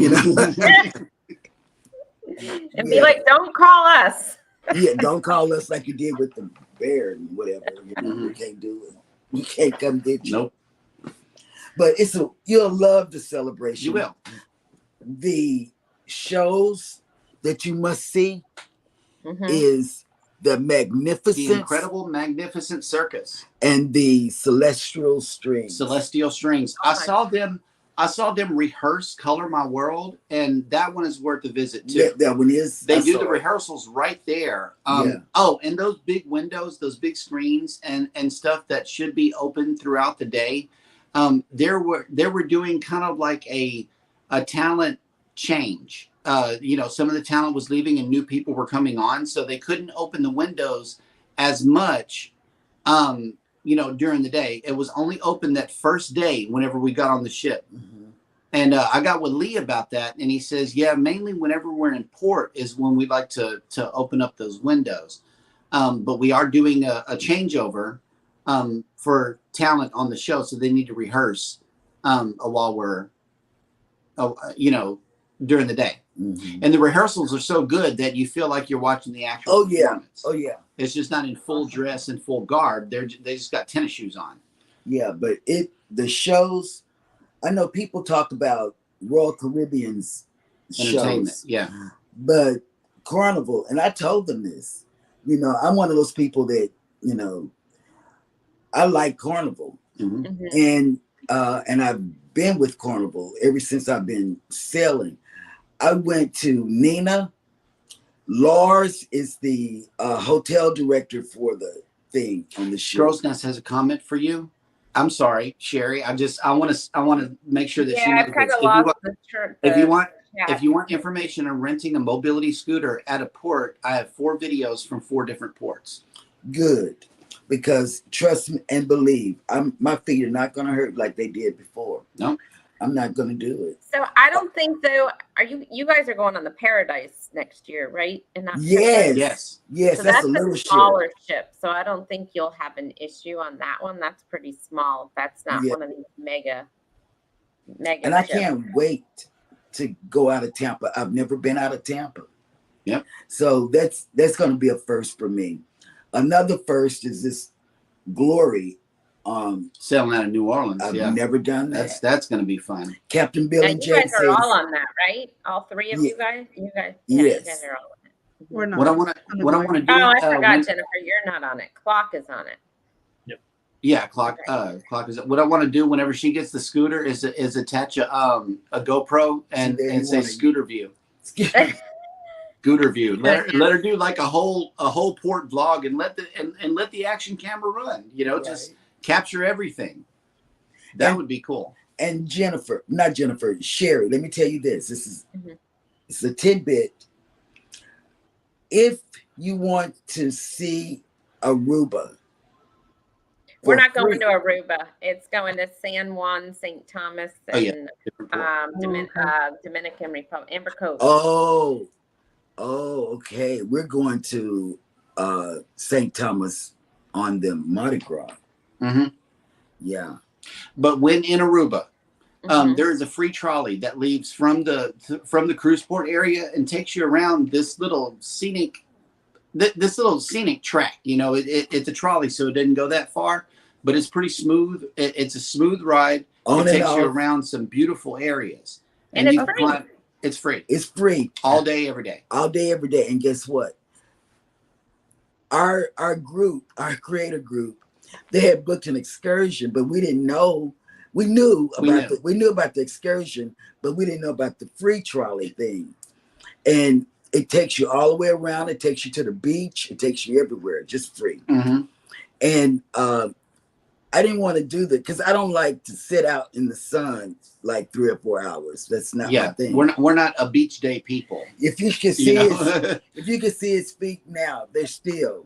S1: be like, don't call us.
S5: Yeah, don't call us like you did with the bear and whatever. We can't do it. We can't come get you.
S4: Nope.
S5: But you'll love the celebration.
S4: You will.
S5: The shows that you must see is the
S4: incredible, magnificent circus
S5: and the celestial strings.
S4: I saw them rehearse "Color My World," and that one is worth a visit too.
S5: That one is.
S4: They do the rehearsals right there. Oh, and those big windows, those big screens, and stuff that should be open throughout the day. They were doing kind of like a talent change. Some of the talent was leaving and new people were coming on, so they couldn't open the windows as much, during the day. It was only open that first day whenever we got on the ship.
S5: Mhm.
S4: And I got with Lee about that, and he says, yeah, mainly whenever we're in port is when we like to open up those windows. But we are doing a changeover for talent on the show, so they need to rehearse while we're, during the day.
S5: Mhm.
S4: And the rehearsals are so good that you feel like you're watching the actual performance.
S5: Oh yeah.
S4: It's just not in full dress and full garb. They just got tennis shoes on.
S5: Yeah, but the shows, I know people talk about Royal Caribbean's
S4: Entertainment,
S5: shows,
S4: yeah.
S5: but Carnival, and I told them this, I'm one of those people that, I like Carnival.
S4: Mm-hmm.
S1: Mhm.
S5: And I've been with Carnival ever since I've been sailing. I went to Nina. Lars is the hotel director for the thing on the ship.
S4: Girls Nest has a comment for you. I'm sorry, Sherry. I want to make sure that she
S1: Yeah,
S4: knows
S1: I've kind
S4: this.
S1: of lost the
S4: If you want
S1: chat.
S4: information on renting a mobility scooter at a port, I have 4 videos from 4 different ports.
S5: Good, because trust me and believe, my feet are not going to hurt like they did before.
S4: No,
S5: I'm not going to do it.
S1: So I don't think though. Are you guys are going on the Paradise next year, right? And not
S5: Yes.
S1: So
S5: That's a little
S1: smaller ship. So I don't think you'll have an issue on that one. That's pretty small. That's not one of these mega.
S5: And I
S1: ships.
S5: can't wait to go out of Tampa. I've never been out of Tampa.
S4: Yep.
S5: So that's going to be a first for me. Another first is this Glory.
S4: Sailing out of New Orleans.
S5: I've never done that.
S4: That's going to be fun.
S5: Captain Bill
S1: Now,
S5: and
S1: you
S5: Jay
S1: guys are all on that, right? All 3 of you guys. You guys. Yeah,
S5: Yes.
S1: You guys are all on it.
S2: We're not.
S4: What I want to do.
S1: Oh, I forgot, Jennifer. You're not on it. Clock is on it.
S4: Yeah, clock is. What I want to do whenever she gets the scooter is attach a GoPro and say scooter view. Scooter view. Let her do like a whole port vlog and let the action camera run. Just capture everything. That would be cool.
S5: And Sherry, let me tell you this. This is it's a tidbit. If you want to see Aruba,
S1: we're not going to Aruba. It's going to San Juan, St. Thomas, and Dominican Republic, Amber Coast.
S5: Oh, okay. We're going to St. Thomas on the Mardi Gras.
S4: Mm-hmm.
S5: Yeah.
S4: But when in Aruba, there is a free trolley that leaves from the cruise port area and takes you around this little scenic track. It's a trolley, so it doesn't go that far, but it's pretty smooth. It's a smooth ride. It takes you around some beautiful areas,
S1: and it's free.
S4: It's free.
S5: It's free
S4: all day, every day.
S5: All day, every day. And guess what? Our group, our creator group, they had booked an excursion, but we didn't know. We knew about the excursion, but we didn't know about the free trolley thing. And it takes you all the way around. It takes you to the beach. It takes you everywhere, just free.
S4: Mm-hmm.
S5: And I didn't want to do that because I don't like to sit out in the sun like 3 or 4 hours. That's not my thing.
S4: We're not a beach day people.
S5: If you can see if you can see his feet now, they're still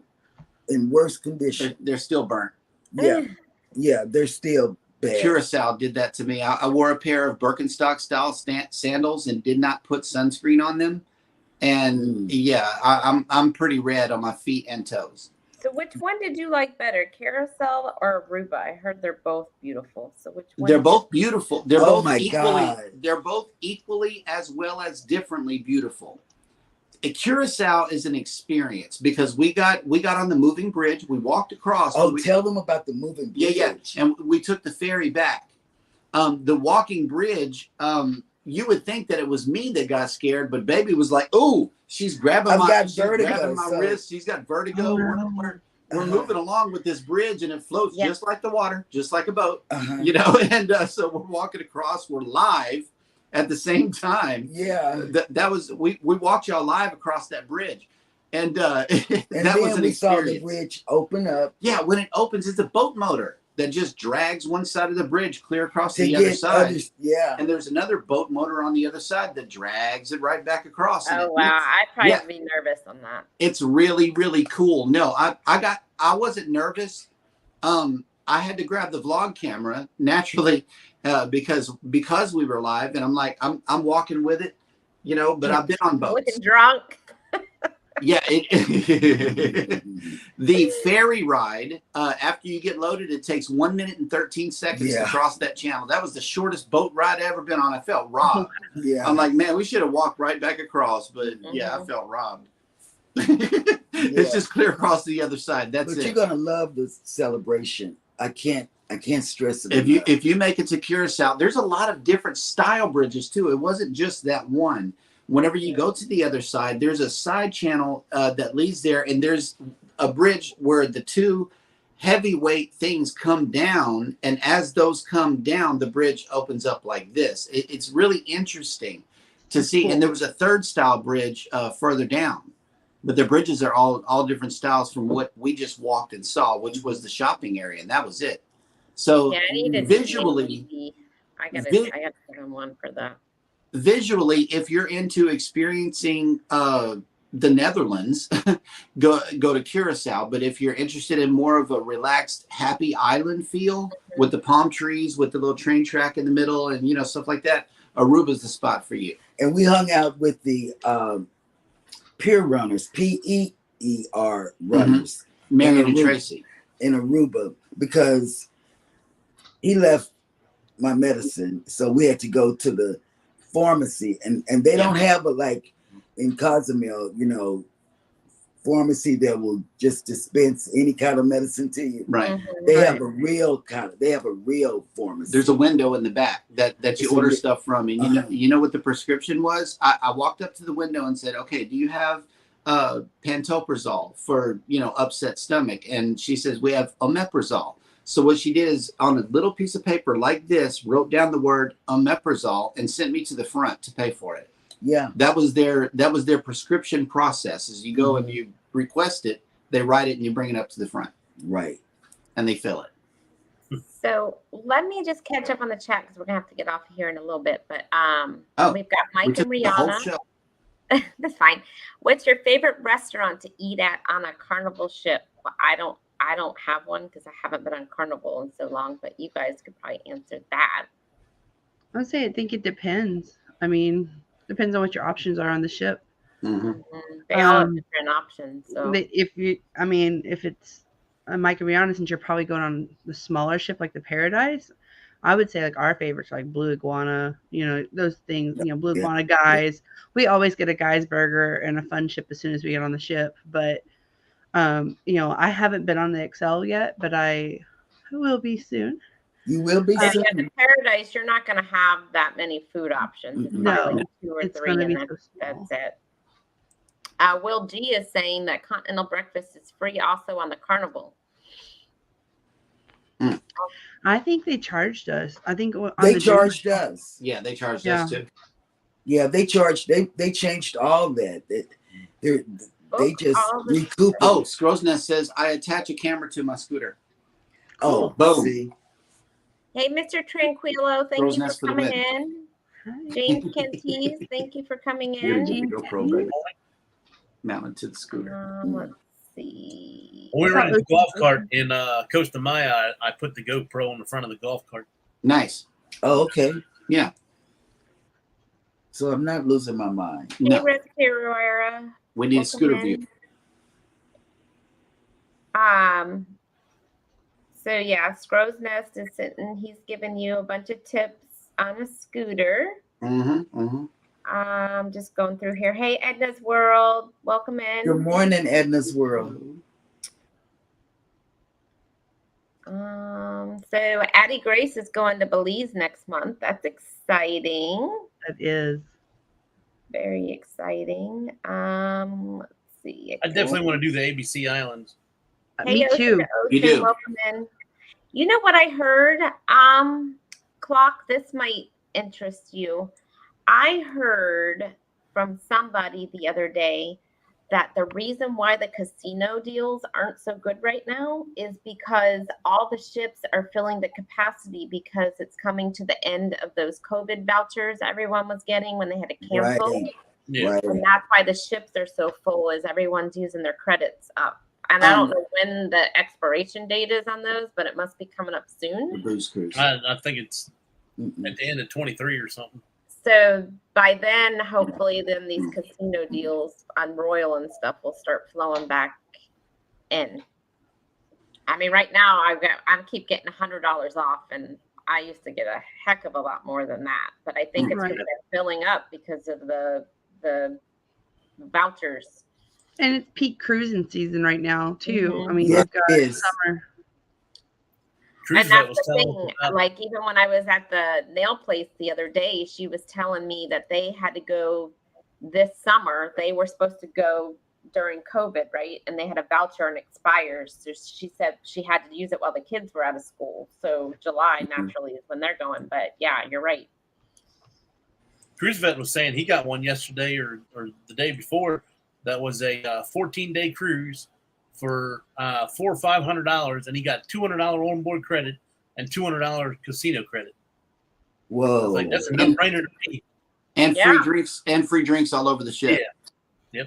S5: in worse condition.
S4: They're still burnt.
S5: Yeah, they're still bad.
S4: Curacao did that to me. I wore a pair of Birkenstock style sandals and did not put sunscreen on them. And I'm pretty red on my feet and toes.
S1: So which one did you like better, Carousel or Aruba? I heard they're both beautiful. So which one?
S4: They're both beautiful. They're both equally.
S5: God.
S4: They're both equally as well as differently beautiful. A Curacao is an experience because we got on the moving bridge. We walked across.
S5: Tell them about the moving bridge.
S4: Yeah, and we took the ferry back. The walking bridge. You would think that it was me that got scared, but baby was like, "Oh, she's grabbing my wrist. She's got vertigo. We're moving along with this bridge, and it floats just like the water, just like a boat, And so we're walking across. We're live at the same time.
S5: Yeah,
S4: that was we walked y'all live across that bridge, and that was an
S5: we
S4: experience.
S5: saw the bridge open up.
S4: Yeah, when it opens, it's a boat motor. that just drags one side of the bridge clear across to the other side.
S5: Yeah.
S4: And there's another boat motor on the other side that drags it right back across.
S1: Oh, wow. I'd probably be nervous on that.
S4: It's really, really cool. No, I wasn't nervous. I had to grab the vlog camera naturally, because we were live, and I'm like, I'm walking with it, you know, but I've been on boats.
S1: Looking drunk.
S4: Yeah, the ferry ride, after you get loaded, it takes 1 minute and 13 seconds to cross that channel. That was the shortest boat ride I ever been on. I felt robbed.
S5: Yeah.
S4: I'm like, man, we should have walked right back across, but yeah, I felt robbed. It's just clear across to the other side. That's it.
S5: You're gonna love the celebration. I can't stress it.
S4: If you make it to Curacao, there's a lot of different style bridges too. It wasn't just that one. Whenever you go to the other side, there's a side channel that leads there, and there's a bridge where the two heavyweight things come down, and as those come down, the bridge opens up like this. It's really interesting to see. And there was a third style bridge further down, but the bridges are all different styles from what we just walked and saw, which was the shopping area, and that was it. So visually,
S1: I gotta put on one for that.
S4: Visually, if you're into experiencing the Netherlands, go to Curacao. But if you're interested in more of a relaxed, happy island feel with the palm trees, with the little train track in the middle, and you know, stuff like that, Aruba's the spot for you.
S5: And we hung out with the Pier Runners, PEER runners,
S4: Marion and Tracy,
S5: in Aruba, because he left my medicine, so we had to go to the pharmacy, and they don't have like in Cozumel, you know, pharmacy that will just dispense any kind of medicine to you.
S4: Right.
S5: They have a real pharmacy.
S4: There's a window in the back that you order stuff from, and you know what the prescription was? I walked up to the window and said, okay, do you have pantoprazole for, you know, upset stomach? And she says, we have omeprazole. So what she did is, on a little piece of paper like this, wrote down the word omeprazole and sent me to the front to pay for it.
S5: Yeah.
S4: That was their prescription process. As you go and you request it, they write it and you bring it up to the front.
S5: Right.
S4: And they fill it.
S1: So let me just catch up on the chat, because we're gonna have to get off here in a little bit. But we've got Mike and Rihanna. That's fine. What's your favorite restaurant to eat at on a Carnival ship? Well, I don't have one because I haven't been on Carnival in so long, but you guys could probably answer that.
S2: I would say I think it depends. I mean, depends on what your options are on the ship.
S1: Mm-hmm. They all have different options. So
S2: if it's Mike and Rihanna, since you're probably going on the smaller ship like the Paradise, I would say like our favorites are like Blue Iguana, you know, those things, you know, Blue Iguana guys. We always get a guy's burger and a fun ship as soon as we get on the ship. But you know, I haven't been on the Excel yet, but I will be soon.
S5: You will be soon.
S1: At the Paradise, you're not going to have that many food options. It's
S2: no,
S1: like 2 or 3, and that's it. Will G is saying that continental breakfast is free also on the Carnival.
S2: I think they charged us. I think
S5: they charged us.
S4: Yeah, they charged us too.
S5: Yeah, they charged. They changed all that. They just recouped.
S4: Oh, Scrow's Nest says, I attach a camera to my scooter.
S5: Oh,
S4: boom.
S5: See?
S1: Hey, Mr. Tranquillo, thank you for coming in. James Kenties, thank you for coming in.
S4: GoPro, baby. Mounted to the scooter.
S1: Let's see.
S3: When we were in the golf cart in Costa Maya, I put the GoPro on the front of the golf cart.
S4: Nice.
S5: Oh, okay.
S4: Yeah.
S5: So I'm not losing my mind.
S1: Hey, Respirera.
S4: We need a scooter view.
S1: So yeah, Scrow's Nest is sitting. He's giving you a bunch of tips on a scooter. Just going through here. Hey, Edna's World, welcome in.
S5: Good morning, Edna's World.
S1: So Addie Grace is going to Belize next month. That's exciting.
S2: That is
S1: very exciting. Let's see.
S3: I definitely want to do the ABC Islands.
S1: Hey,
S2: me too.
S4: You do.
S1: Welcome in. You know what I heard? Clock, this might interest you. I heard from somebody the other day that the reason why the casino deals aren't so good right now is because all the ships are filling the capacity because it's coming to the end of those COVID vouchers everyone was getting when they had to cancel.
S5: Right.
S3: Yeah.
S5: Right.
S1: And that's why the ships are so full, is everyone's using their credits up. And I don't know when the expiration date is on those, but it must be coming up
S4: The
S1: soon.
S4: booze cruise.
S3: I think it's at the end of 23 or something.
S1: So by then, hopefully, then these casino deals on Royal and stuff will start flowing back in. I mean, right now I keep getting $100 off, and I used to get a heck of a lot more than that. But I think it's
S2: Right.
S1: because they're filling up because of the vouchers.
S2: And it's peak cruising season right now too.
S1: Mhm.
S2: I mean,
S5: Yeah,
S2: you've got
S5: it is.
S2: summer.
S3: Cruise
S1: And
S3: Vet
S1: that's
S3: was
S1: the
S3: telling
S1: thing. Like, even when I was at the nail place the other day, she was telling me that they had to go this summer. They were supposed to go during COVID, right? And they had a voucher and expires. So she said she had to use it while the kids were out of school. So July naturally is when they're going. But yeah, you're right.
S3: Cruise Vet was saying he got one yesterday or the day before that was a 14-day cruise for $400 or $500, and he got $200 onboard credit and $200 casino credit. I was
S5: Whoa.
S3: like, that's a no-brainer to me.
S4: And
S1: Yeah.
S4: free drinks all over the ship.
S2: Yeah.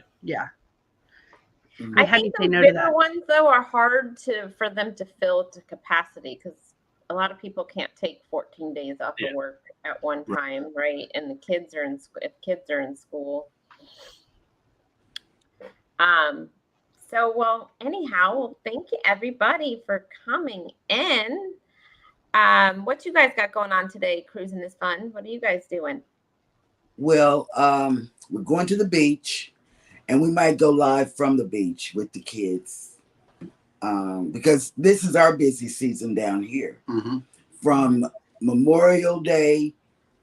S5: Mhm.
S1: I
S2: How do you
S1: think
S2: say
S1: the
S2: no to
S1: bigger
S2: that?
S1: ones though are hard for them to fill to capacity because a lot of people can't take 14 days off
S3: Yeah.
S1: of work at one time, right? And the kids are if kids are in school. So, well, anyhow, thank you everybody for coming in. What you guys got going on today? Cruising is fun. What are you guys doing?
S5: Well, we're going to the beach, and we might go live from the beach with the kids, because this is our busy season down here.
S4: Mhm.
S5: From Memorial Day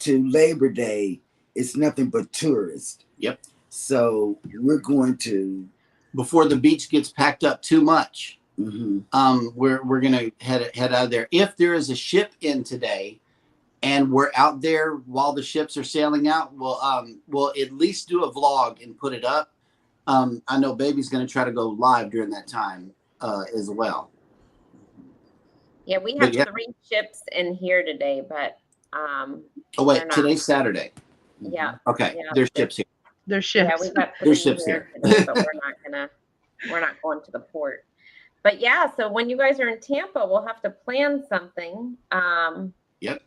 S5: to Labor Day, it's nothing but tourists.
S4: Yep.
S5: So we're going to.
S4: Before the beach gets packed up too much,
S5: Mhm.
S4: we're gonna head out of there. If there is a ship in today, and we're out there while the ships are sailing out, we'll at least do a vlog and put it up. I know Baby's gonna try to go live during that time as well.
S1: Yeah, we have
S4: But yeah.
S1: 3 ships in here today, but
S4: Oh
S1: they're
S4: wait,
S1: not.
S4: today's Saturday.
S1: Yeah.
S4: Okay,
S1: Yeah,
S4: there's ships here.
S2: There's
S1: Yeah,
S2: ships.
S1: we got
S4: There's
S1: 3
S4: ships
S1: here
S4: here.
S1: today, but we're not going to the port. But yeah, so when you guys are in Tampa, we'll have to plan something.
S4: Yep.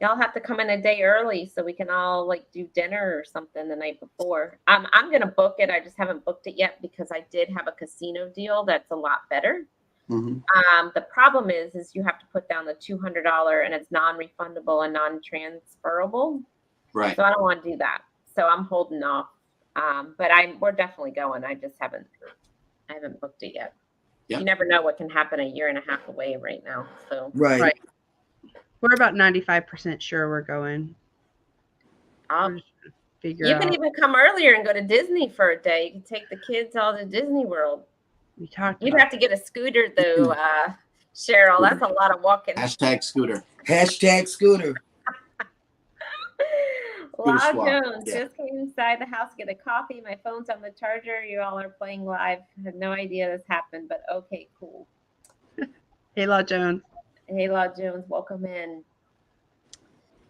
S1: Y'all have to come in a day early so we can all like do dinner or something the night before. I'm gonna book it. I just haven't booked it yet because I did have a casino deal that's a lot better.
S4: Mhm.
S1: The problem is you have to put down the $200 and it's non-refundable and non-transferable.
S4: Right.
S1: So I don't want to do that. So I'm holding off. But we're definitely going. I just haven't booked it yet.
S4: Yep.
S1: You never know what can happen a year and a half away right now. So
S5: Right.
S2: Right. We're about 95% sure we're going.
S1: I'll
S2: We're just trying to figure
S1: you
S2: out.
S1: can even come earlier and go to Disney for a day. You can take the kids all to Disney World.
S2: We talked
S1: You'd
S2: about
S1: have to get a scooter though, Cheryl. That's a lot of walking.
S4: Hashtag scooter.
S5: Hashtag scooter.
S1: Wow,
S4: swap.
S1: Jones,
S4: Yeah.
S1: just came inside the house, get a coffee. My phone's on the charger. You all are playing live. I had no idea this happened, but okay, cool.
S2: Hey, Law Jones.
S1: Hey, Law Jones, welcome in.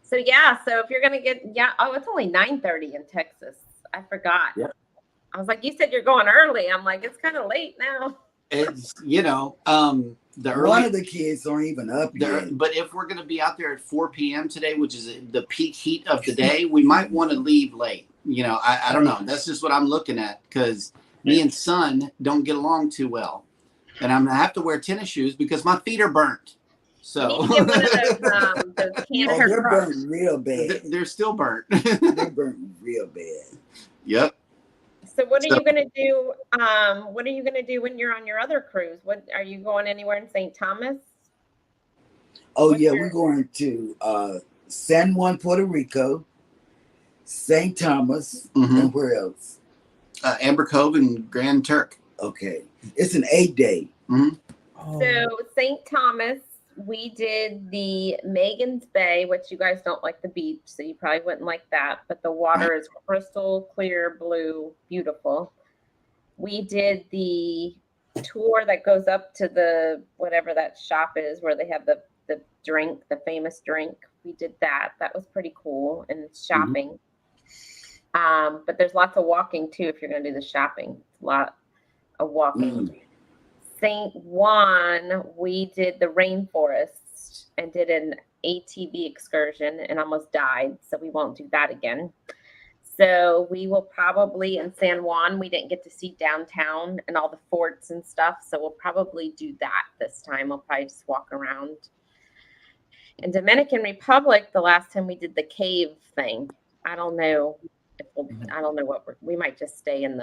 S1: So yeah, so if you're gonna it's only 9:30 in Texas. I forgot.
S4: Yep.
S1: I was like, you said you're going early. I'm like, it's kind of late now.
S4: It's the
S5: One
S4: early.
S5: of the kids aren't even up yet.
S4: But if we're going to be out there at 4 p.m. today, which is the peak heat of the day, we might want to leave late. I don't know. That's just what I'm looking at because me and son don't get along too well. And I'm going to have to wear tennis shoes because my feet are burnt. So
S1: You need to get one of those
S2: Use
S5: Oh,
S2: her
S1: candy
S5: they're
S2: Crocs.
S5: burnt real bad.
S4: they're still burnt.
S5: They're burnt real bad.
S4: Yep.
S1: So what are you gonna do? What are you gonna do when you're on your other cruise? What are you going anywhere in St. Thomas?
S5: Oh
S1: What's
S5: yeah,
S1: your-
S5: we're going to San Juan, Puerto Rico, St. Thomas,
S4: Mhm.
S5: and where else?
S4: Amber Cove and Grand Turk.
S5: Okay, it's an 8-day.
S4: Mhm.
S5: Oh.
S1: So St. Thomas, we did the Megan's Bay, which you guys don't like the beach, so you probably wouldn't like that. But the water is crystal clear blue, beautiful. We did the tour that goes up to the whatever that shop is where they have the drink, the famous drink. We did that. That was pretty cool, and shopping. But there's lots of walking too if you're going to do the shopping. It's a lot of walking. St. Juan, we did the rainforest and did an ATV excursion and almost died, so we won't do that again. So we will probably, in San Juan, we didn't get to see downtown and all the forts and stuff, so we'll probably do that this time. We'll probably just walk around. In Dominican Republic, the last time we did the cave thing, I don't know if I don't know what we might just stay in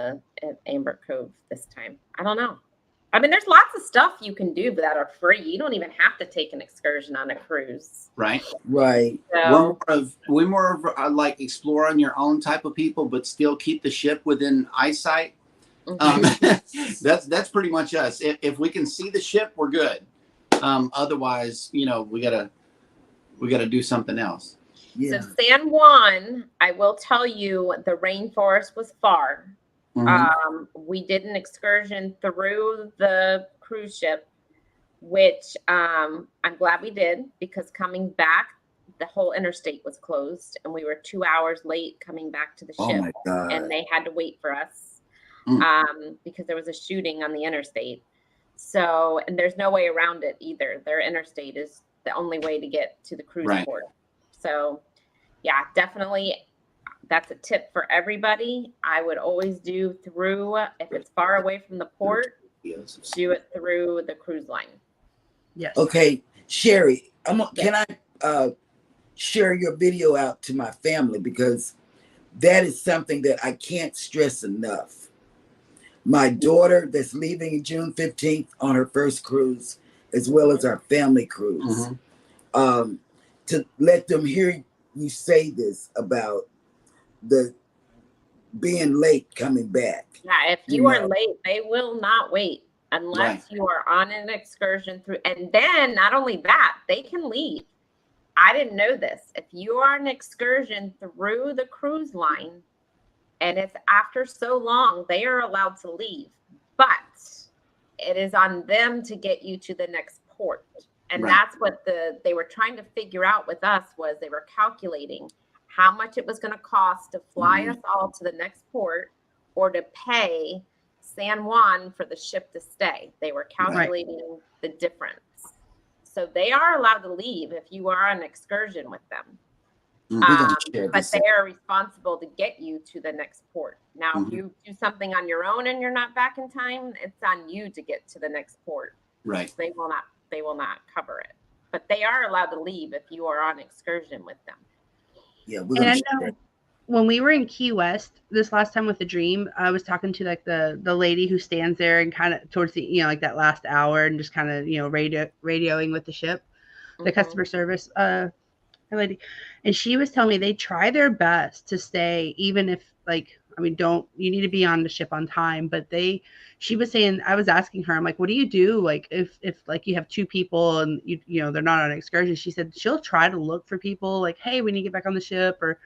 S1: Amber Cove this time. I don't know. I mean, there's lots of stuff you can do that are free. You don't even have to take an excursion on a cruise.
S4: Right.
S1: So,
S4: we're more of like explore on your own type of people, but still keep the ship within eyesight. That's pretty much us. If we can see the ship, we're good. Otherwise, we gotta do something else.
S1: So San Juan, I will tell you, the rainforest was far. We did an excursion through the cruise ship, which I'm glad we did, because coming back, the whole interstate was closed and we were 2 hours late coming back to the ship.
S5: My God.
S1: And they had to wait for us because there was a shooting on the interstate. So, and there's no way around it either. Their interstate is the only way to get to the cruise port. So yeah, definitely. That's a tip for everybody. I would always do through, if it's far away from the port, do it through the cruise line.
S2: Yes.
S5: Okay, Sherry, can I share your video out to my family, because that is something that I can't stress enough. My daughter that's leaving June 15th on her first cruise, as well as our family cruise, to let them hear you say this about the being late coming back.
S1: Yeah, if you are late, they will not wait unless you are on an excursion through. And then not only that, they can leave. I didn't know this. If you are on an excursion through the cruise line and it's after so long, they are allowed to leave. But it is on them to get you to the next port. And that's what they were trying to figure out with us, was they were calculating how much it was going to cost to fly us all to the next port or to pay San Juan for the ship to stay. They were calculating the difference. So they are allowed to leave if you are on an excursion with them. But they are responsible to get you to the next port. Now, if you do something on your own and you're not back in time, it's on you to get to the next port.
S4: Right.
S1: They will not cover it. But they are allowed to leave if you are on excursion with them.
S5: Yeah,
S2: and I know when we were in Key West this last time with the Dream, I was talking to like the lady who stands there and kind of towards the like that last hour and just kind of radioing with the ship, the customer service lady, and she was telling me they try their best to stay, even if you need to be on the ship on time, but she was saying, I was asking her, I'm like, what do you do like if like you have two people and they're not on an excursion? She said she'll try to look for people like, hey, we need to get back on the ship, or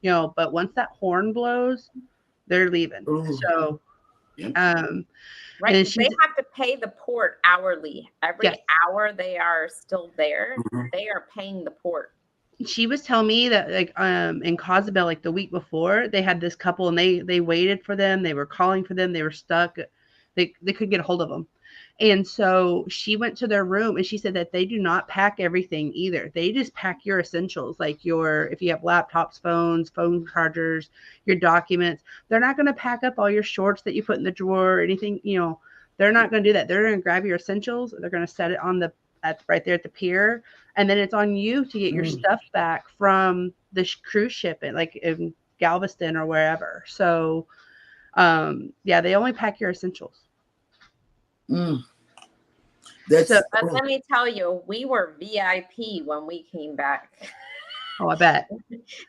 S2: but once that horn blows, they're leaving. So
S1: right, and they have to pay the port hourly. Every hour they are still there, they are paying the port.
S2: She was telling me that in Cozumel, like the week before, they had this couple and they waited for them. They were calling for them. They were stuck. They couldn't get a hold of them. And so she went to their room and she said that they do not pack everything either. They just pack your essentials, like if you have laptops, phones, phone chargers, your documents. They're not going to pack up all your shorts that you put in the drawer or anything. They're not going to do that. They're going to grab your essentials. They're going to set it on right there at the pier. And then it's on you to get your stuff back from the cruise ship in Galveston or wherever. So, they only pack your essentials.
S1: But let me tell you, we were VIP when we came back.
S2: Oh, I bet.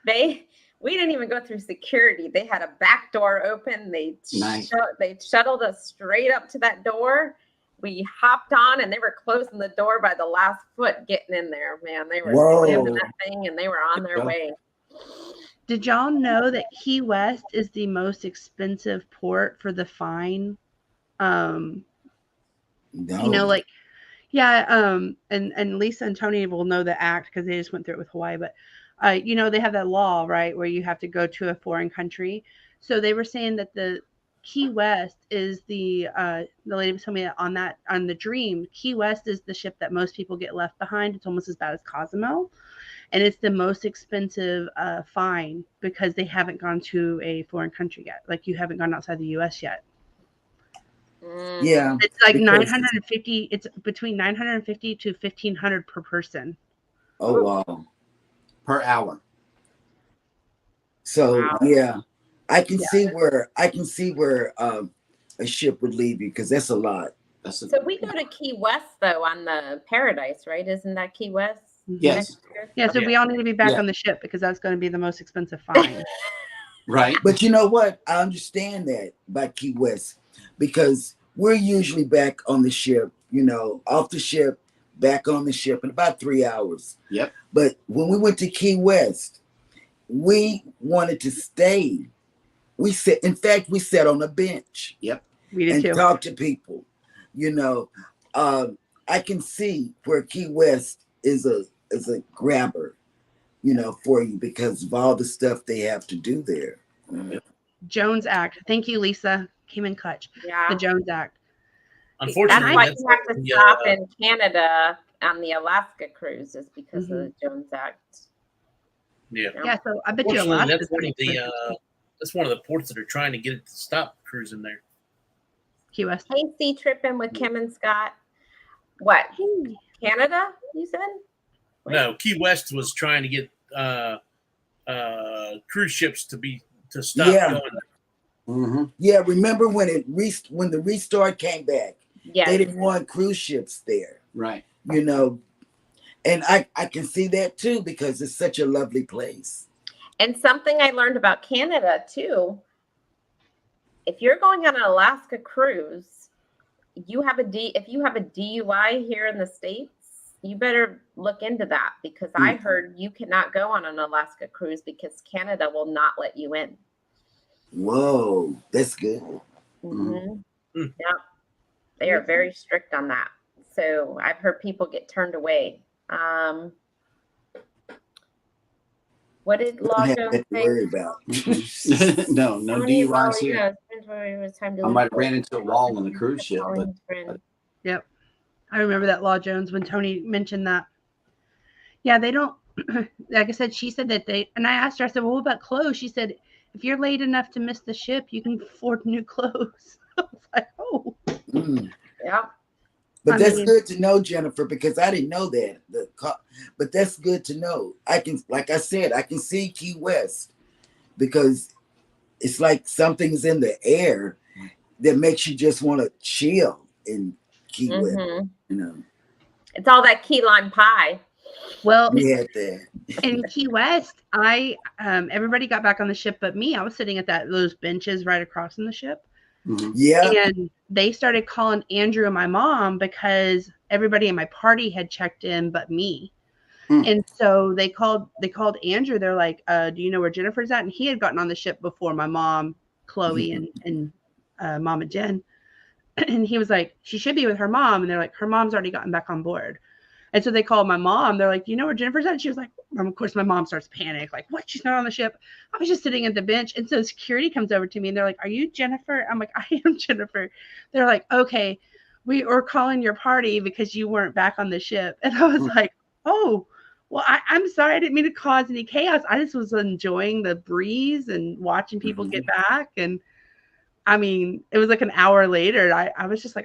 S1: We didn't even go through security. They had a back door open. They shuttled us straight up to that door. We hopped on and they were closing the door by the last foot getting in there, man. They were slamming that thing and they were on their way.
S2: Did y'all know that Key West is the most expensive port for the fine
S5: No.
S2: You know, like, yeah, and Lisa and Tony will know the act because they just went through it with Hawaii. But, you know, they have that law, right, where you have to go to a foreign country. So they were saying that the Key West is the lady was telling me on the Dream, Key West is the ship that most people get left behind. It's almost as bad as Cozumel. And it's the most expensive fine because they haven't gone to a foreign country yet. Like, you haven't gone outside the U.S. yet.
S5: Yeah.
S2: It's like 950. It's between 950 to 1,500 per person.
S5: Oh, wow.
S4: Per hour.
S5: So,
S1: Wow.
S5: yeah, I can see where a ship would leave you because that's a lot.
S1: So we go to Key West though on the Paradise, right? Isn't that Key West?
S4: Yes.
S2: Yeah, so we all need to be back on the ship because that's going to be the most expensive fine.
S4: Right.
S5: But you know what? I understand that by Key West because we're usually back on the ship, you know, off the ship, back on the ship in about 3 hours.
S4: Yep.
S5: But when we went to Key West, we wanted to stay. We sat on a bench.
S4: Yep.
S2: We did
S5: and
S2: too.
S5: talk to people. You know, I can see where Key West is a grabber, you know, for you because of all the stuff they have to do there.
S2: Jones Act. Thank you, Lisa. Came in clutch.
S1: Yeah.
S2: The Jones Act.
S3: Unfortunately,
S1: that's why you have to stop in Canada on the Alaska cruise is because of the Jones Act.
S3: Yeah.
S2: Yeah, so I bet you
S3: Unfortunately,
S2: Alaska.
S3: that's one of the ports that are trying to get it to stop cruising there.
S2: Key West.
S1: Hey, Sea Tripping with Kim and Scott. What? Canada, you said? Wait.
S3: No, Key West was trying to get cruise ships to stop going there.
S4: Mm-hmm.
S5: Yeah, remember when the restart came back?
S1: Yes.
S5: They didn't want cruise ships there.
S4: Right.
S5: You know, and I can see that too because it's such a lovely place.
S1: And something I learned about Canada too, if you're going on an Alaska cruise, if you have a DUI here in the States, you better look into that because I heard you cannot go on an Alaska cruise because Canada will not let you in.
S5: Whoa, that's good.
S1: Mm-hmm. Yeah, they are very strict on that. So I've heard people get turned away. What did Law Jones say?
S5: Worry about.
S4: no DUIs here.
S1: Yeah,
S2: I
S4: might have ran into a wall on the cruise ship, but
S2: yep. I remember that, Law Jones, when Tony mentioned that. Yeah, they don't, like I said, she said that and I asked her, I said, well, what about clothes? She said, if you're late enough to miss the ship, you can afford new clothes. I was like, oh.
S1: Yeah.
S5: But that's good to know, Jennifer, because I didn't know that. But that's good to know. Like I said, I can see Key West because it's like something's in the air that makes you just want to chill in Key West. You know,
S1: it's all that key lime pie.
S2: Well,
S5: we had that
S2: in Key West. Everybody got back on the ship, but me. I was sitting at those benches right across from the ship.
S5: Yeah,
S2: and they started calling Andrew and my mom because everybody in my party had checked in but me. And so they called Andrew. They're like, do you know where Jennifer's at? And he had gotten on the ship before my mom, Chloe, and Mama Jen. And he was like, she should be with her mom. And they're like, her mom's already gotten back on board. And so they called my mom. They're like, do you know where Jennifer's at? And she was like, of course, my mom starts panic. Like, what? She's not on the ship. I was just sitting at the bench. And so security comes over to me and they're like, are you Jennifer? I'm like, I am Jennifer. They're like, okay, we are calling your party because you weren't back on the ship. And I was like, oh, well, I'm sorry. I didn't mean to cause any chaos. I just was enjoying the breeze and watching people get back. And I mean, it was like an hour later. I was just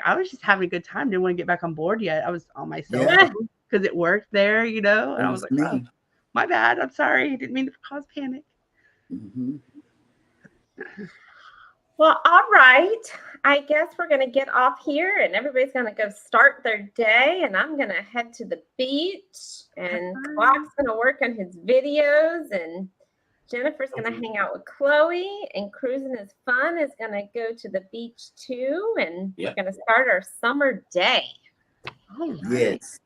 S2: having a good time. Didn't want to get back on board yet. I was on myself because it worked there, you know. And I was like, oh, my bad. I'm sorry. I didn't mean to cause panic.
S1: Well, all right. I guess we're going to get off here and everybody's going to go start their day. And I'm going to head to the beach and Clark's going to work on his videos and Jennifer's going to hang out with Chloe and Cruising is Fun is going to go to the beach too. And we're going to start our summer day.
S2: All right.
S5: Yes.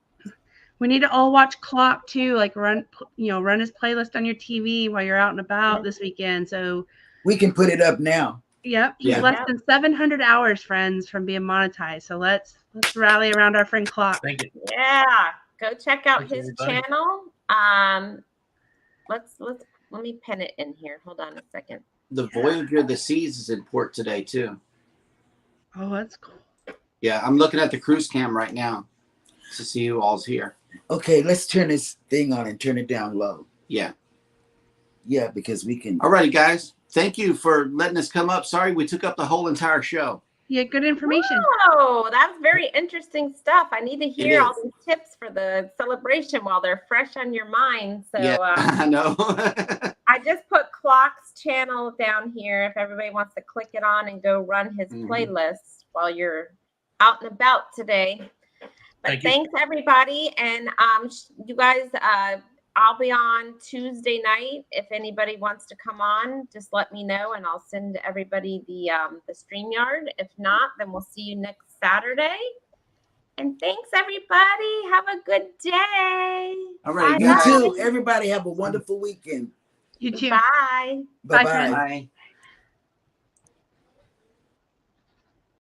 S2: We need to all watch Clock too, like run his playlist on your TV while you're out and about this weekend. So
S5: we can put it up now.
S2: Yep, he's
S4: Yeah.
S2: less than 700 hours, friends, from being monetized. So let's rally around our friend Clock.
S3: Thank you.
S1: Yeah, go check out
S3: Thank you,
S1: his
S3: everybody.
S1: channel. Let me pin it in here. Hold on a second.
S4: The Voyager of the Seas is in port today too.
S2: Oh, that's cool.
S4: Yeah, I'm looking at the cruise cam right now to see who all's here.
S5: Okay, let's turn this thing on and turn it down low.
S4: Yeah.
S5: Yeah, because we can.
S4: All righty, guys. Thank you for letting us come up. Sorry we took up the whole entire show.
S2: Yeah, good information.
S1: Oh, that's very interesting stuff. I need to hear all
S4: is.
S1: these tips for the celebration while they're fresh on your mind. So
S4: Yeah, I know.
S1: I just put Clock's channel down here if everybody wants to click it on and go run his playlist while you're out and about today. But thanks everybody. And you guys, I'll be on Tuesday night. If anybody wants to come on, just let me know and I'll send everybody the StreamYard. If not, then we'll see you next Saturday. And thanks everybody. Have a good day.
S4: All right,
S5: You too. Everybody have a wonderful weekend.
S2: You too.
S1: Bye.
S5: Bye-bye.
S2: friends.
S4: Bye.